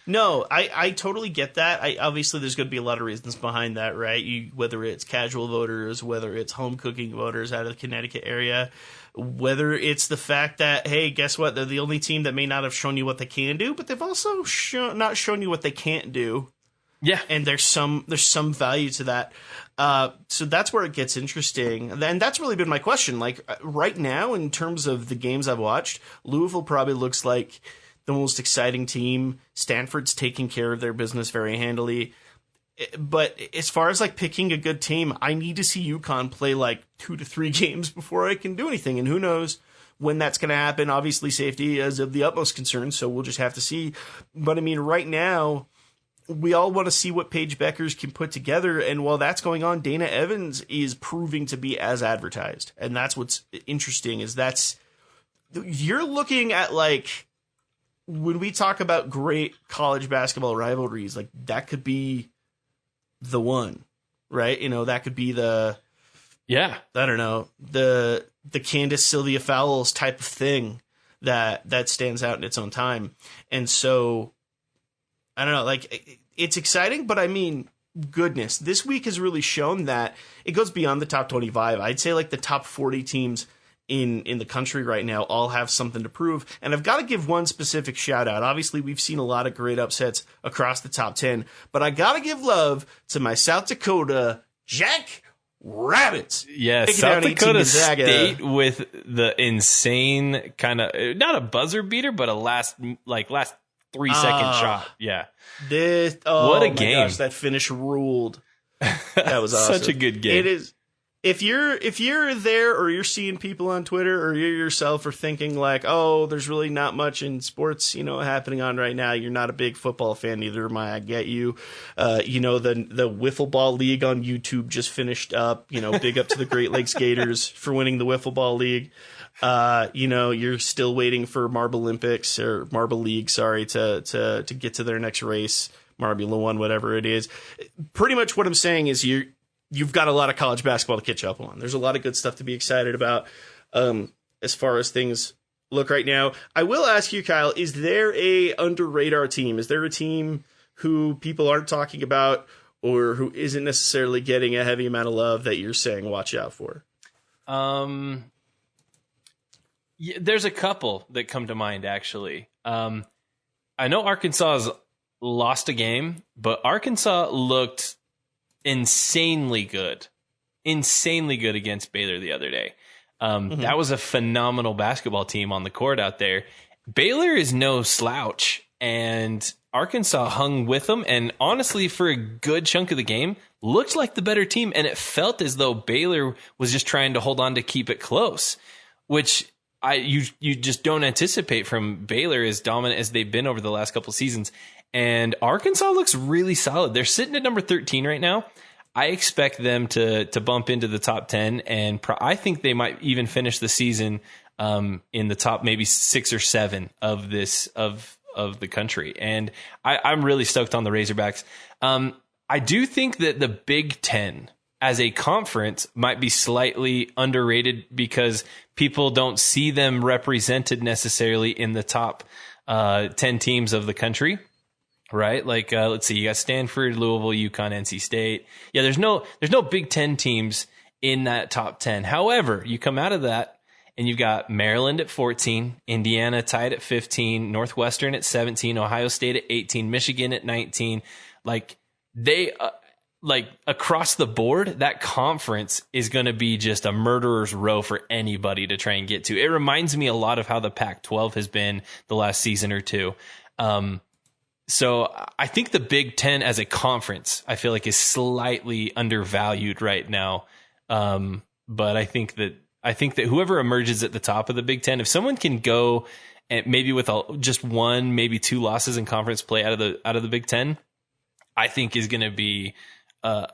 No, I totally get that. Obviously, there's going to be a lot of reasons behind that, right? Whether it's casual voters, whether it's home cooking voters out of the Connecticut area, whether it's the fact that, hey, guess what? They're the only team that may not have shown you what they can do, but they've also not shown you what they can't do. Yeah, and there's some value to that. So that's where it gets interesting, and that's really been my question. Like right now, in terms of the games I've watched, Louisville probably looks like the most exciting team. Stanford's taking care of their business very handily. But as far as like picking a good team, I need to see UConn play like 2 to 3 games before I can do anything. And who knows when that's going to happen. Obviously, safety is of the utmost concern, so we'll just have to see. But I mean, right now, we all want to see what Paige Beckers can put together. And while that's going on, Dana Evans is proving to be as advertised. And that's what's interesting is you're looking at like, when we talk about great college basketball rivalries, like that could be the one, right? That could be I don't know, the Candace Sylvia Fowles type of thing that stands out in its own time. And so, I don't know, like it's exciting, but I mean, goodness, this week has really shown that it goes beyond the top 25. I'd say like the top 40 teams in the country right now all have something to prove. And I've got to give one specific shout out. Obviously, we've seen a lot of great upsets across the top 10, but I got to give love to my South Dakota Jack Rabbits. Yeah, South Dakota State with the insane kind of, not a buzzer beater, but a last 3-second shot. Yeah. What a game. Gosh, that finish ruled. That was awesome. Such a good game. It is. If you're there or you're seeing people on Twitter or you yourself are thinking like, oh, there's really not much in sports, happening on right now. You're not a big football fan, neither am I. I get you. The Wiffle Ball League on YouTube just finished up. Big up to the Great Lakes Gators for winning the Wiffle Ball League. You're still waiting for Marble Olympics or Marble League, to get to their next race, Marbula One, whatever it is. Pretty much what I'm saying is you've got a lot of college basketball to catch up on. There's a lot of good stuff to be excited about as far as things look right now. I will ask you, Kyle, is there a under radar team? Is there a team who people aren't talking about or who isn't necessarily getting a heavy amount of love that you're saying watch out for? Yeah, there's a couple that come to mind, actually. I know Arkansas has lost a game, but Arkansas looked insanely good against Baylor the other day. That was a phenomenal basketball team on the court out there. Baylor is no slouch, and Arkansas hung with them, and honestly, for a good chunk of the game, looked like the better team, and it felt as though Baylor was just trying to hold on to keep it close, which you just don't anticipate from Baylor, as dominant as they've been over the last couple of seasons. And Arkansas looks really solid. They're sitting at number 13 right now. I expect them to bump into the top 10, and I think they might even finish the season in the top maybe 6 or 7 of the country. And I'm really stoked on the Razorbacks. I do think that the Big Ten as a conference might be slightly underrated because people don't see them represented necessarily in the top 10 teams of the country. Right? Like, let's see, you got Stanford, Louisville, UConn, NC State. Yeah, there's no Big Ten teams in that top 10. However, you come out of that and you've got Maryland at 14, Indiana tied at 15, Northwestern at 17, Ohio State at 18, Michigan at 19. Like, they, like, across the board, that conference is going to be just a murderer's row for anybody to try and get to. It reminds me a lot of how the Pac-12 has been the last season or two. So I think the Big Ten as a conference, I feel like, is slightly undervalued right now. But I think that whoever emerges at the top of the Big Ten, if someone can go and maybe with just 1, maybe 2 losses in conference play out of the Big Ten, I think is going to be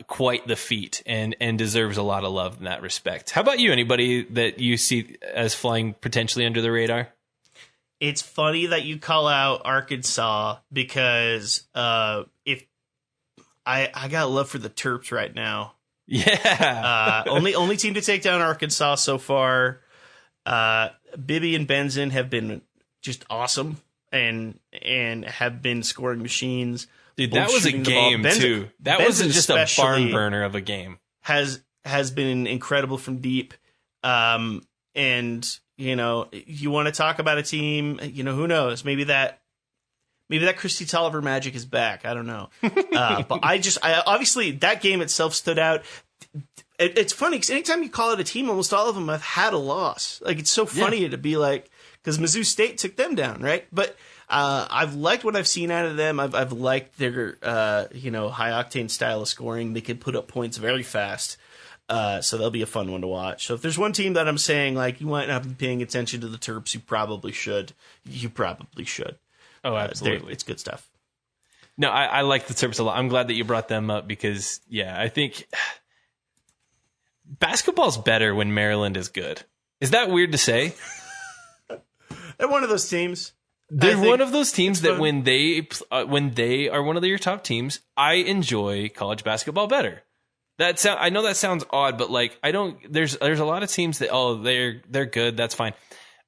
quite the feat and deserves a lot of love in that respect. How about you? Anybody that you see as flying potentially under the radar? It's funny that you call out Arkansas because if I got love for the Terps right now. Yeah. Only team to take down Arkansas so far. Bibby and Benzin have been just awesome and have been scoring machines. Dude, that was a game too. That wasn't just a barn burner of a game. Has been incredible from deep. And you know, you want to talk about a team, you know, who knows? Maybe that Christy Tolliver magic is back. I don't know. But I obviously that game itself stood out. It's funny because anytime you call it a team, almost all of them have had a loss. Like, it's so funny to be like, because Mizzou State took them down, right? But I've liked what I've seen out of them. I've liked their high octane style of scoring. They can put up points very fast. So that'll be a fun one to watch. So if there's one team that I'm saying, like, you might not be paying attention to the Terps, you probably should. Oh, absolutely. It's good stuff. No, I like the Terps a lot. I'm glad that you brought them up because, yeah, I think basketball's better when Maryland is good. Is that weird to say? They're one of those teams. They're one of those teams that when they are one of your top teams, I enjoy college basketball better. I know that sounds odd, but like there's a lot of teams that they're good, that's fine.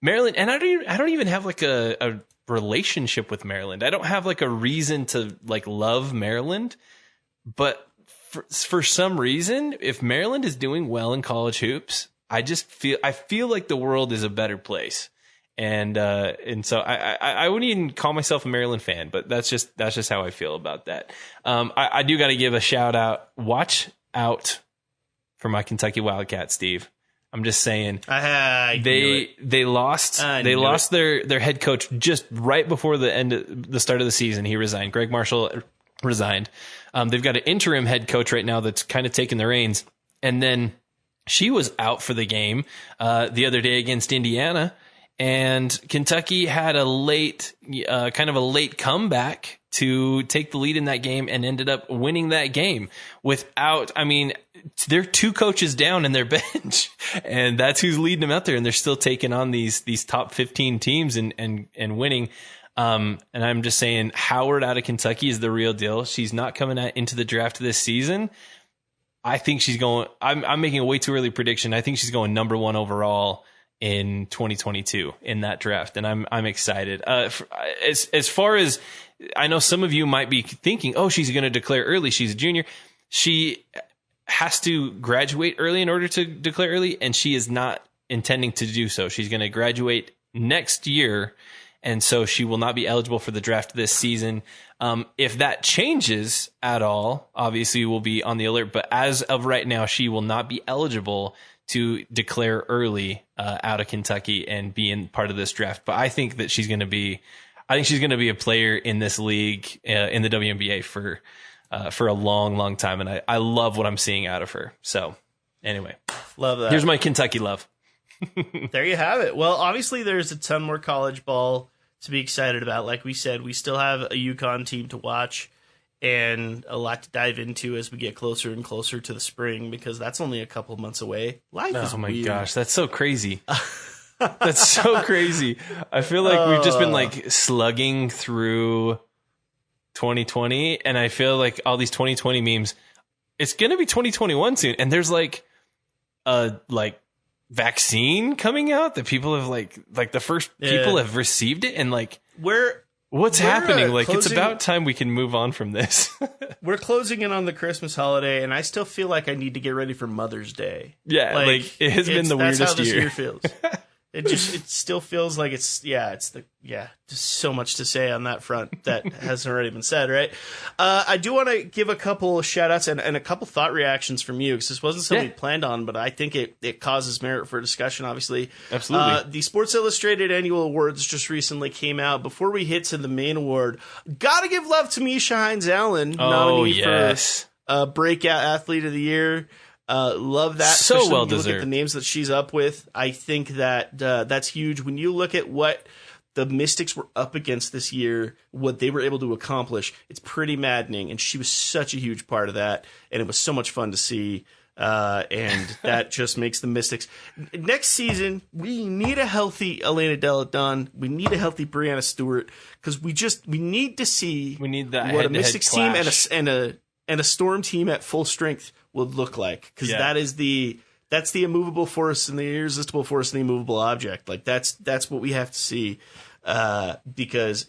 Maryland, and I don't even have like a relationship with Maryland. I don't have like a reason to like love Maryland, but for some reason, if Maryland is doing well in college hoops, I feel like the world is a better place. And so I wouldn't even call myself a Maryland fan, but that's just how I feel about that. I do got to give a shout out. Watch out for my Kentucky Wildcats, Steve. I'm just saying they lost their head coach just right before the start of the season. He resigned. Greg Marshall resigned. They've got an interim head coach right now that's kind of taking the reins. And then she was out for the game the other day against Indiana. And Kentucky had a late comeback to take the lead in that game and ended up winning that game they're 2 coaches down in their bench and that's who's leading them out there. And they're still taking on these top 15 teams and winning. And I'm just saying Howard out of Kentucky is the real deal. She's not coming into the draft this season. I think she's going, I'm making a way too early prediction. I think she's going number 1 overall in 2022 in that draft. And I'm excited. As far as I know, some of you might be thinking, oh, she's going to declare early. She's a junior. She has to graduate early in order to declare early. And she is not intending to do so. She's going to graduate next year, and so she will not be eligible for the draft this season. If that changes at all, obviously we'll be on the alert. But as of right now, she will not be eligible to declare early out of Kentucky and be in part of this draft. But I think that she's going to be a player in this league, in the WNBA for a long, long time. And I love what I'm seeing out of her. So anyway, love that. Here's my Kentucky love. There you have it. Well, obviously there's a ton more college ball to be excited about. Like we said, we still have a UConn team to watch and a lot to dive into as we get closer and closer to the spring, because that's only a couple months away. Life is my weird. Gosh, that's so crazy. That's so crazy. I feel like we've just been like slugging through 2020, and I feel like all these 2020 memes, it's going to be 2021 soon, and there's like a vaccine coming out that people have like the first people have received it, and like what's happening? Like, it's about time we can move on from this. We're closing in on the Christmas holiday, and I still feel like I need to get ready for Mother's Day. Yeah, like it has been the weirdest that's how this year. year feels. It still feels like it's just so much to say on that front that hasn't already been said, right? I do want to give a couple of shout outs and a couple thought reactions from you, because this wasn't something we planned on, but I think it causes merit for discussion, obviously. Absolutely. The Sports Illustrated Annual Awards just recently came out. Before we hit to the main award, gotta give love to Misha Hines-Allen, nominee for Breakout Athlete of the Year. Love that. So well when you deserved. look at the names that she's up with, I think that that's huge. When you look at what the Mystics were up against this year, what they were able to accomplish, it's pretty maddening. And she was such a huge part of that, and it was so much fun to see. And that just makes the Mystics. Next season, we need a healthy Elena Delle Donne. We need a healthy Brianna Stewart, because we need to see that what a Mystics team clash. and a Storm team at full strength would look like, because that's the immovable force and the irresistible force and the immovable object. Like that's what we have to see, because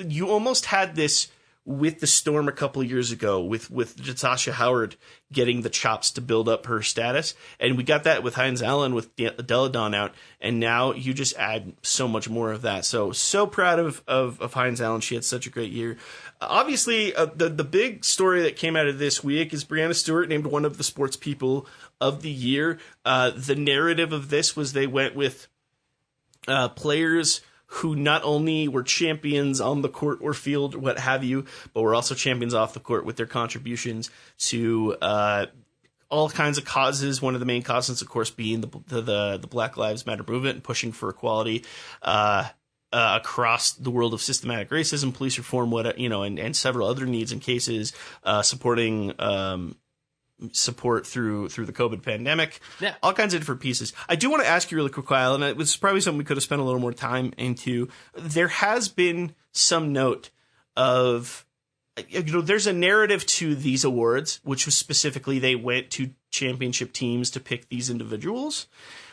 you almost had this with the Storm a couple of years ago with Natasha Howard getting the chops to build up her status, and we got that with Hines-Allen with Delle Donne out, and now you just add so much more of that. So proud of Hines-Allen. She had such a great year. Obviously, the big story that came out of this week is Brianna Stewart named one of the Sports People of the Year. The narrative of this was they went with players who not only were champions on the court or field, what have you, but were also champions off the court with their contributions to all kinds of causes. One of the main causes, of course, being the Black Lives Matter movement and pushing for equality across the world of systematic racism, police reform, and several other needs and cases, supporting support through the COVID pandemic, all kinds of different pieces. I do want to ask you really quick, Kyle, and it was probably something we could have spent a little more time into. There has been some note of, there's a narrative to these awards, which was specifically they went to championship teams to pick these individuals.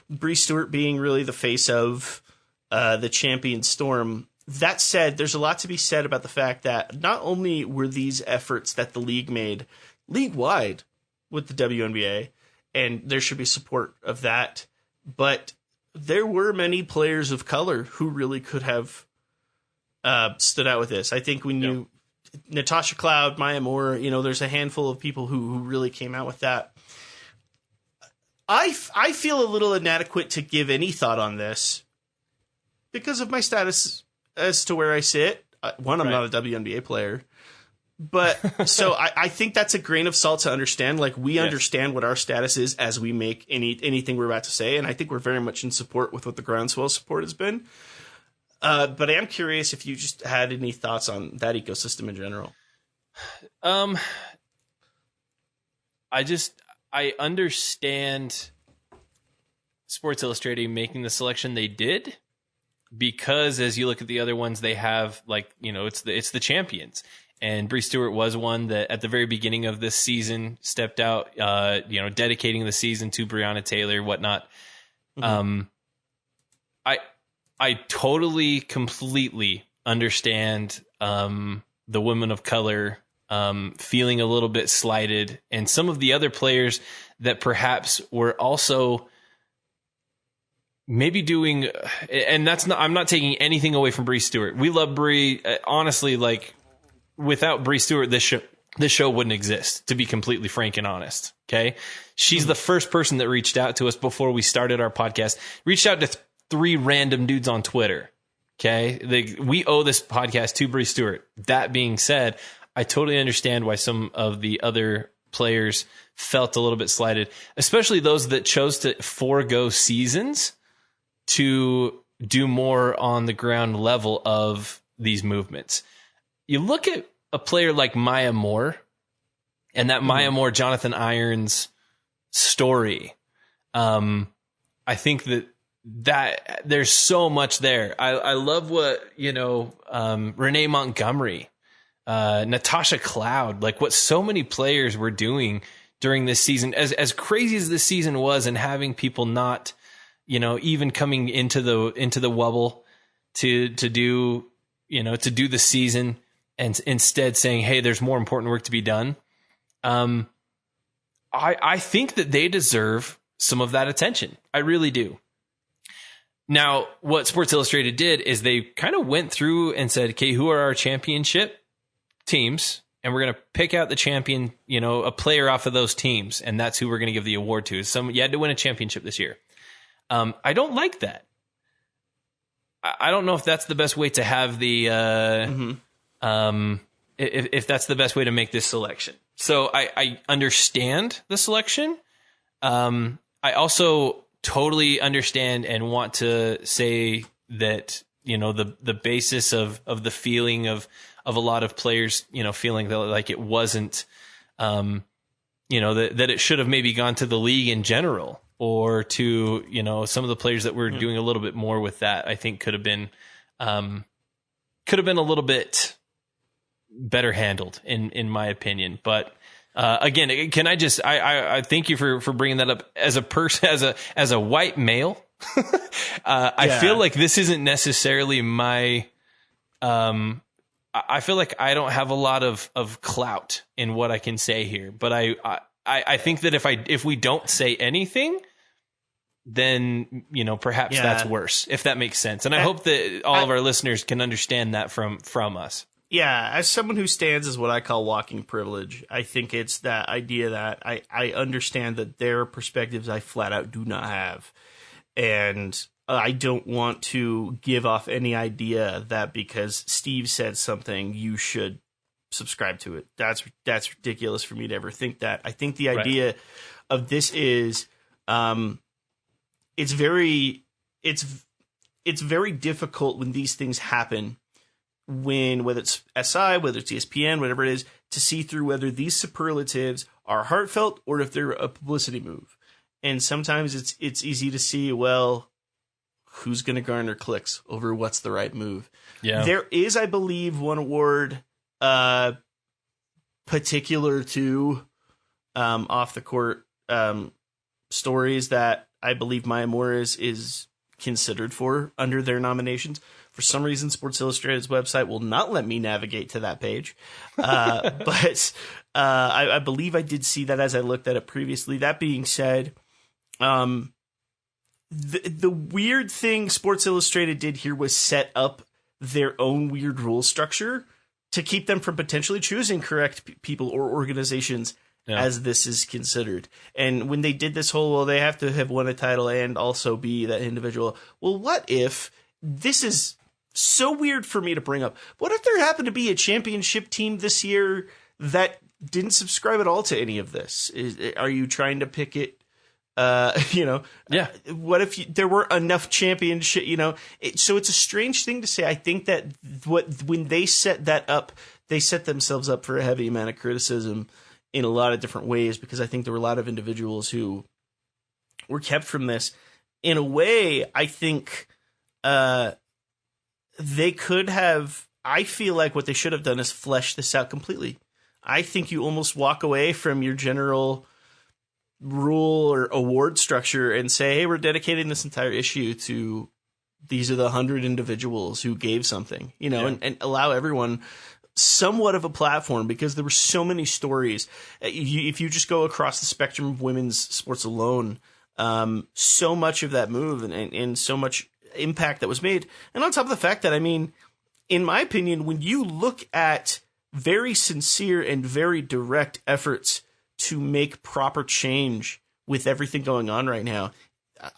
Bree Stewart being really the face of the champion Storm. That said, there's a lot to be said about the fact that not only were these efforts that the league made league-wide with the WNBA, and there should be support of that, but there were many players of color who really could have stood out with this. I think when you Natasha Cloud, Maya Moore, there's a handful of people who really came out with that. I feel a little inadequate to give any thought on this because of my status as to where I sit. One, I'm not a WNBA player. But so I think that's a grain of salt to understand. Like, we understand what our status is as we make anything we're about to say. And I think we're very much in support with what the groundswell support has been. But I am curious if you just had any thoughts on that ecosystem in general. I understand Sports Illustrated making the selection they did, because as you look at the other ones, they have it's the champions. And Bree Stewart was one that at the very beginning of this season stepped out, dedicating the season to Breonna Taylor, whatnot. Mm-hmm. I totally, completely understand the women of color feeling a little bit slighted, and some of the other players that perhaps were also maybe doing, and I'm not taking anything away from Bree Stewart. We love Bree. Honestly, like without Bree Stewart, this show wouldn't exist, to be completely frank and honest. Okay. She's the first person that reached out to us before we started our podcast, reached out to 3 random dudes on Twitter. Okay. We owe this podcast to Bree Stewart. That being said, I totally understand why some of the other players felt a little bit slighted, especially those that chose to forego seasons to do more on the ground level of these movements. You look at a player like Maya Moore and that Maya Moore, Jonathan Irons story. I think that there's so much there. I love what, Renee Montgomery, Natasha Cloud, like what so many players were doing during this season, as crazy as this season was, and having people not, even coming into the wobble to do the season, and instead saying, hey, there's more important work to be done. I think that they deserve some of that attention. I really do. Now, what Sports Illustrated did is they kind of went through and said, okay, who are our championship teams? And we're going to pick out the champion, a player off of those teams. And that's who we're going to give the award to. You had to win a championship this year. I don't like that. I don't know if that's the best way to have the, if that's the best way to make this selection. So I understand the selection. I also totally understand and want to say that, the basis of the feeling of a lot of players, feeling that like it wasn't, that it should have maybe gone to the league in general, or to, some of the players that were doing a little bit more with that, I think could have been a little bit better handled in my opinion. But again, can I just, I thank you for bringing that up as a person, as a white male. I feel like this isn't necessarily my, I feel like I don't have a lot of clout in what I can say here, but I think that if we don't say anything, then, perhaps that's worse, if that makes sense. And I hope that all of our listeners can understand that from us. Yeah, as someone who stands as what I call walking privilege, I think it's that idea that I understand that their perspectives I flat out do not have. And I don't want to give off any idea that because Steve said something, you should subscribe to it. That's ridiculous for me to ever think that. I think the idea of this is it's very difficult when these things happen, whether it's SI, whether it's ESPN, whatever it is, to see through whether these superlatives are heartfelt or if they're a publicity move. And sometimes it's easy to see, well, who's going to garner clicks over what's the right move. Yeah. There is, I believe, one award particular to off the court stories that I believe Maya Moore is considered for under their nominations. For some reason, Sports Illustrated's website will not let me navigate to that page. But I believe I did see that as I looked at it previously. That being said, the weird thing Sports Illustrated did here was set up their own weird rule structure to keep them from potentially choosing correct people or organizations as this is considered. And when they did this whole, they have to have won a title and also be that individual. Well, what if this is so weird for me to bring up? What if there happened to be a championship team this year that didn't subscribe at all to any of this? Are you trying to pick it? What if there were enough championship, so it's a strange thing to say. I think that when they set that up, they set themselves up for a heavy amount of criticism in a lot of different ways, because I think there were a lot of individuals who were kept from this. In a way, I think they could have, I feel like what they should have done is flesh this out completely. I think you almost walk away from your general rule or award structure and say, hey, we're dedicating this entire issue to these are the 100 individuals who gave something, and allow everyone somewhat of a platform, because there were so many stories. If you just go across the spectrum of women's sports alone, so much of that move and so much impact that was made. And on top of the fact that, I mean, in my opinion, when you look at very sincere and very direct efforts to make proper change with everything going on right now,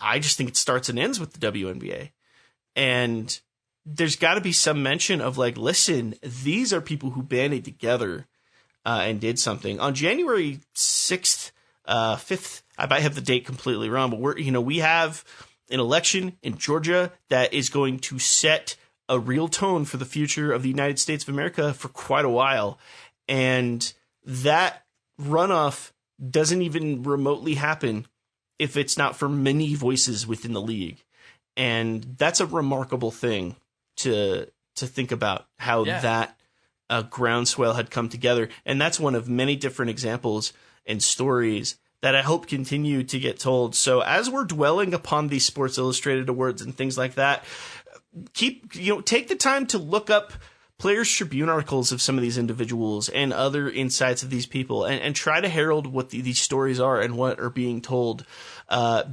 I just think it starts and ends with the WNBA. And there's got to be some mention of like, listen, these are people who banded together and did something. On January 6th, 5th, I might have the date completely wrong, but we have an election in Georgia that is going to set a real tone for the future of the United States of America for quite a while. And that runoff doesn't even remotely happen if it's not for many voices within the league. And that's a remarkable thing to think about, how that groundswell had come together. And that's one of many different examples and stories that I hope continue to get told. So as we're dwelling upon these Sports Illustrated awards and things like that, take the time to look up Players Tribune articles of some of these individuals and other insights of these people, and try to herald what these stories are and what are being told,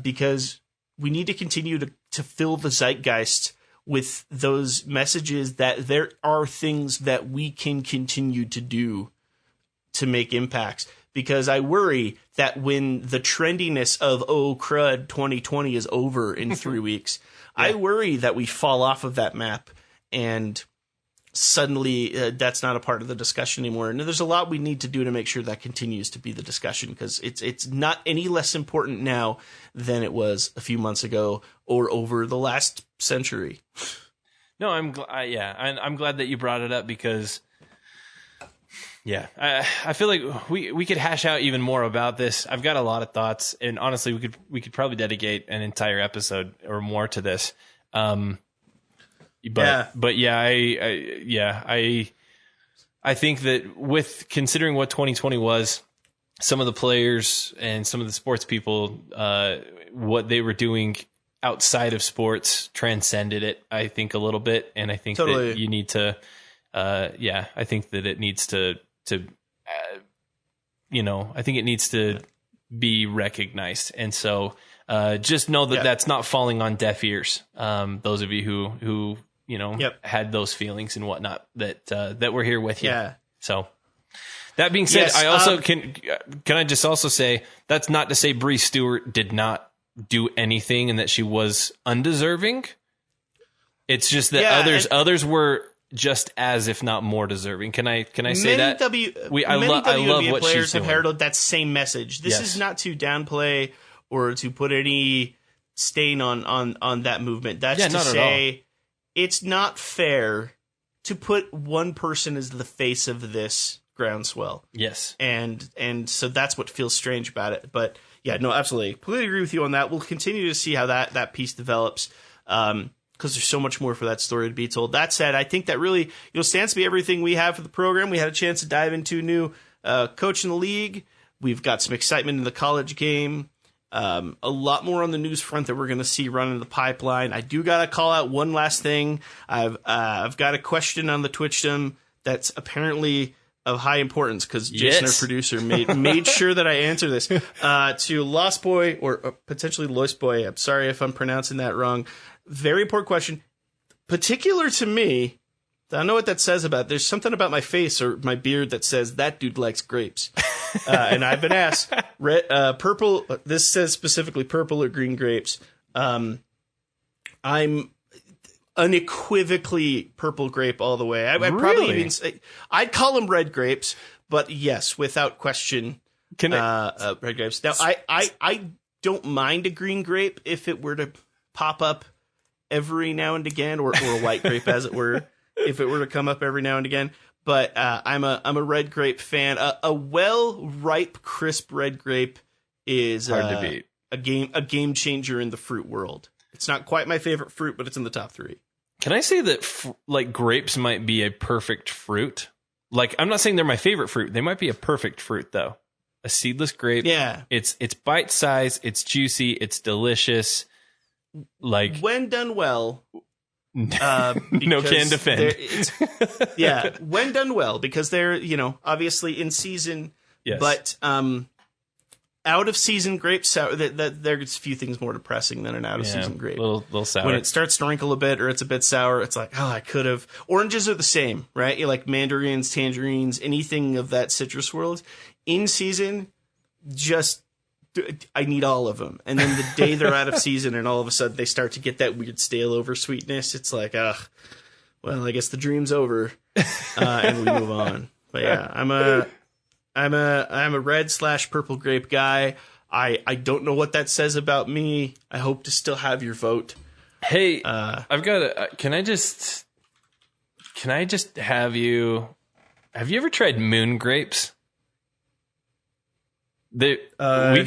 because we need to continue to fill the zeitgeist with those messages that there are things that we can continue to do to make impacts. Because I worry that when the trendiness of, crud, 2020 is over in 3 weeks, I worry that we fall off of that map and suddenly that's not a part of the discussion anymore. And there's a lot we need to do to make sure that continues to be the discussion, because it's not any less important now than it was a few months ago or over the last century. No, I'm glad that you brought it up, because I feel like we could hash out even more about this. I've got a lot of thoughts, and honestly, we could probably dedicate an entire episode or more to this. I think that with considering what 2020 was, some of the players and some of the sports people, what they were doing outside of sports transcended it, I think, a little bit. And I think that you need to, I think that it needs to I think it needs to be recognized. And so just know that that's not falling on deaf ears. Those of you who had those feelings and whatnot, that we're here with you. Yeah. So that being said, I also can I just also say that's not to say Bree Stewart did not do anything and that she was undeserving. It's just that others were just as, if not more, deserving. Can I say that? I love what players have heralded that same message. This is not to downplay or to put any stain on that movement. That's to say it's not fair to put one person as the face of this groundswell. Yes. And so that's what feels strange about it. But yeah, no, absolutely. Completely agree with you on that. We'll continue to see how that piece develops. Because there's so much more for that story to be told. That said, I think that really stands to be everything we have for the program. We had a chance to dive into new coach in the league. We've got some excitement in the college game. A lot more on the news front that we're going to see run in the pipeline. I do got to call out one last thing. I've got a question on the Twitchdom that's apparently of high importance, because Jason, our producer, made sure that I answer this. To Lost Boy, or potentially Lost Boy, I'm sorry if I'm pronouncing that wrong. Very important question, particular to me. I don't know what that says about. There's something about my face or my beard that says that dude likes grapes. And I've been asked, purple. This says specifically purple or green grapes. I'm unequivocally purple grape all the way. I'd probably even say, I'd call them red grapes, but yes, without question, red grapes. Now, I don't mind a green grape if it were to pop up every now and again, or a white grape, as it were, if it were to come up every now and again. But I'm a red grape fan. A well ripe, crisp red grape is hard to beat. A game changer in the fruit world. It's not quite my favorite fruit, but it's in the top 3. Can I say that grapes might be a perfect fruit? Like, I'm not saying they're my favorite fruit. They might be a perfect fruit, though. A seedless grape. Yeah. It's bite size. It's juicy. It's delicious. Like, when done well, no can defend. When done well, because they're obviously in season. Yes. But out of season grape sour, that there's a few things more depressing than an out of season grape. Little sour. When it starts to wrinkle a bit or it's a bit sour, it's like, oh, I could have. Oranges are the same, right? You like mandarins, tangerines, anything of that citrus world. In season, just I need all of them. And then the day they're out of season and all of a sudden they start to get that weird stale over sweetness, it's like, well, I guess the dream's over, and we move on. But yeah, I'm a red/purple grape guy. I don't know what that says about me. I hope to still have your vote. Hey, I've got can I just have you ever tried moon grapes? We've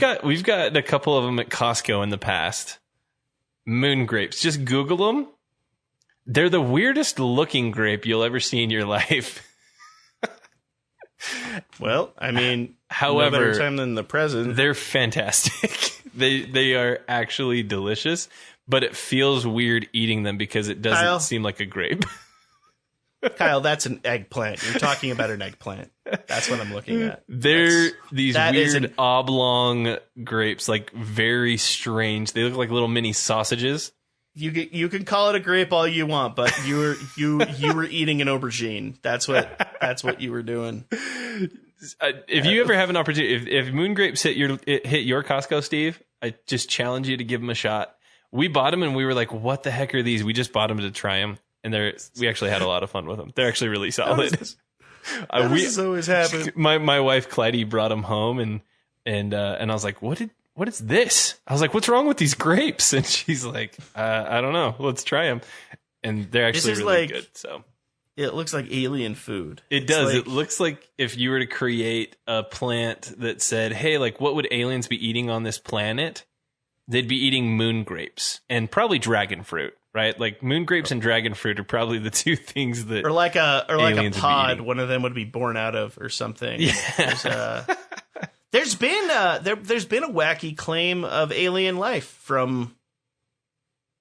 got a couple of them at Costco in the past. Moon grapes. Just Google them. They're the weirdest looking grape you'll ever see in your life. Well, I mean, however, no better time than the present. They're fantastic. They are actually delicious, but it feels weird eating them because it doesn't seem like a grape. Kyle, that's an eggplant. You're talking about an eggplant. That's what I'm looking at. They're these weird oblong grapes, like very strange. They look like little mini sausages. You can call it a grape all you want, but you were eating an aubergine. That's what you were doing. If you ever have an opportunity, if moon grapes hit your Costco, Steve, I just challenge you to give them a shot. We bought them and we were like, "What the heck are these?" We just bought them to try them, and we actually had a lot of fun with them. They're actually really solid. This always happen. My wife Clyde brought them home, and I was like, "What is this?" I was like, "What's wrong with these grapes?" And she's like, "I don't know. Let's try them." And they're actually really good. So it looks like alien food. It does. It looks like if you were to create a plant that said, "Hey, like what would aliens be eating on this planet?" They'd be eating moon grapes and probably dragon fruit, right? Like moon grapes and dragon fruit are probably the two things that or like a pod one of them would be born out of or something. Yeah. There's been a wacky claim of alien life from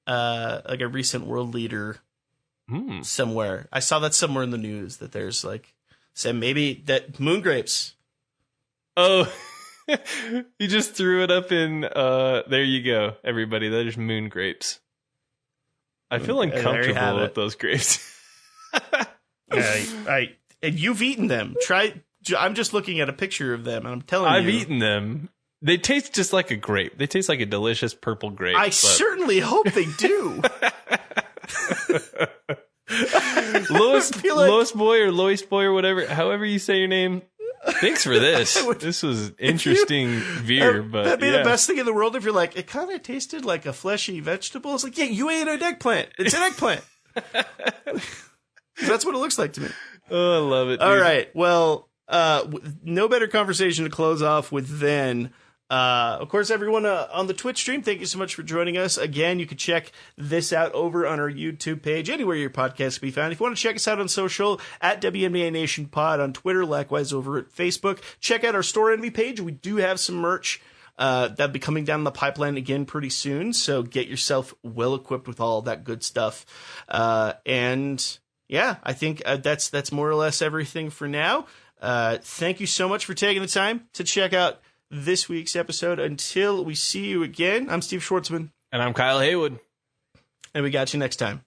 like a recent world leader somewhere. I saw that somewhere in the news that there's like said maybe that moon grapes. Oh, you just threw it up in there you go, everybody. There's moon grapes. I feel uncomfortable with those grapes. And you've eaten them. I'm just looking at a picture of them, and I'm telling you. I've eaten them. They taste just like a grape. They taste like a delicious purple grape. I certainly hope they do. Lois Boy or Lois Boy or whatever, however you say your name. Thanks for this. This was interesting beer, but that'd be the best thing in the world if you're like, it kind of tasted like a fleshy vegetable. It's like, yeah, you ate an eggplant. It's an eggplant. That's what it looks like to me. Oh, I love it. Dude. All right. Well, no better conversation to close off with than, of course, everyone on the Twitch stream. Thank you so much for joining us. Again, you can check this out over on our YouTube page, anywhere your podcast can be found. If you want to check us out on social, at WNBA Nation Pod on Twitter, likewise over at Facebook. Check out our Store Envy page. We do have some merch that'll be coming down the pipeline again pretty soon. So get yourself well equipped with all that good stuff. And yeah, I think that's more or less everything for now. Thank you so much for taking the time to check out this week's episode. Until we see you again, I'm Steve Schwartzman. And I'm Kyle Haywood. And we got you next time.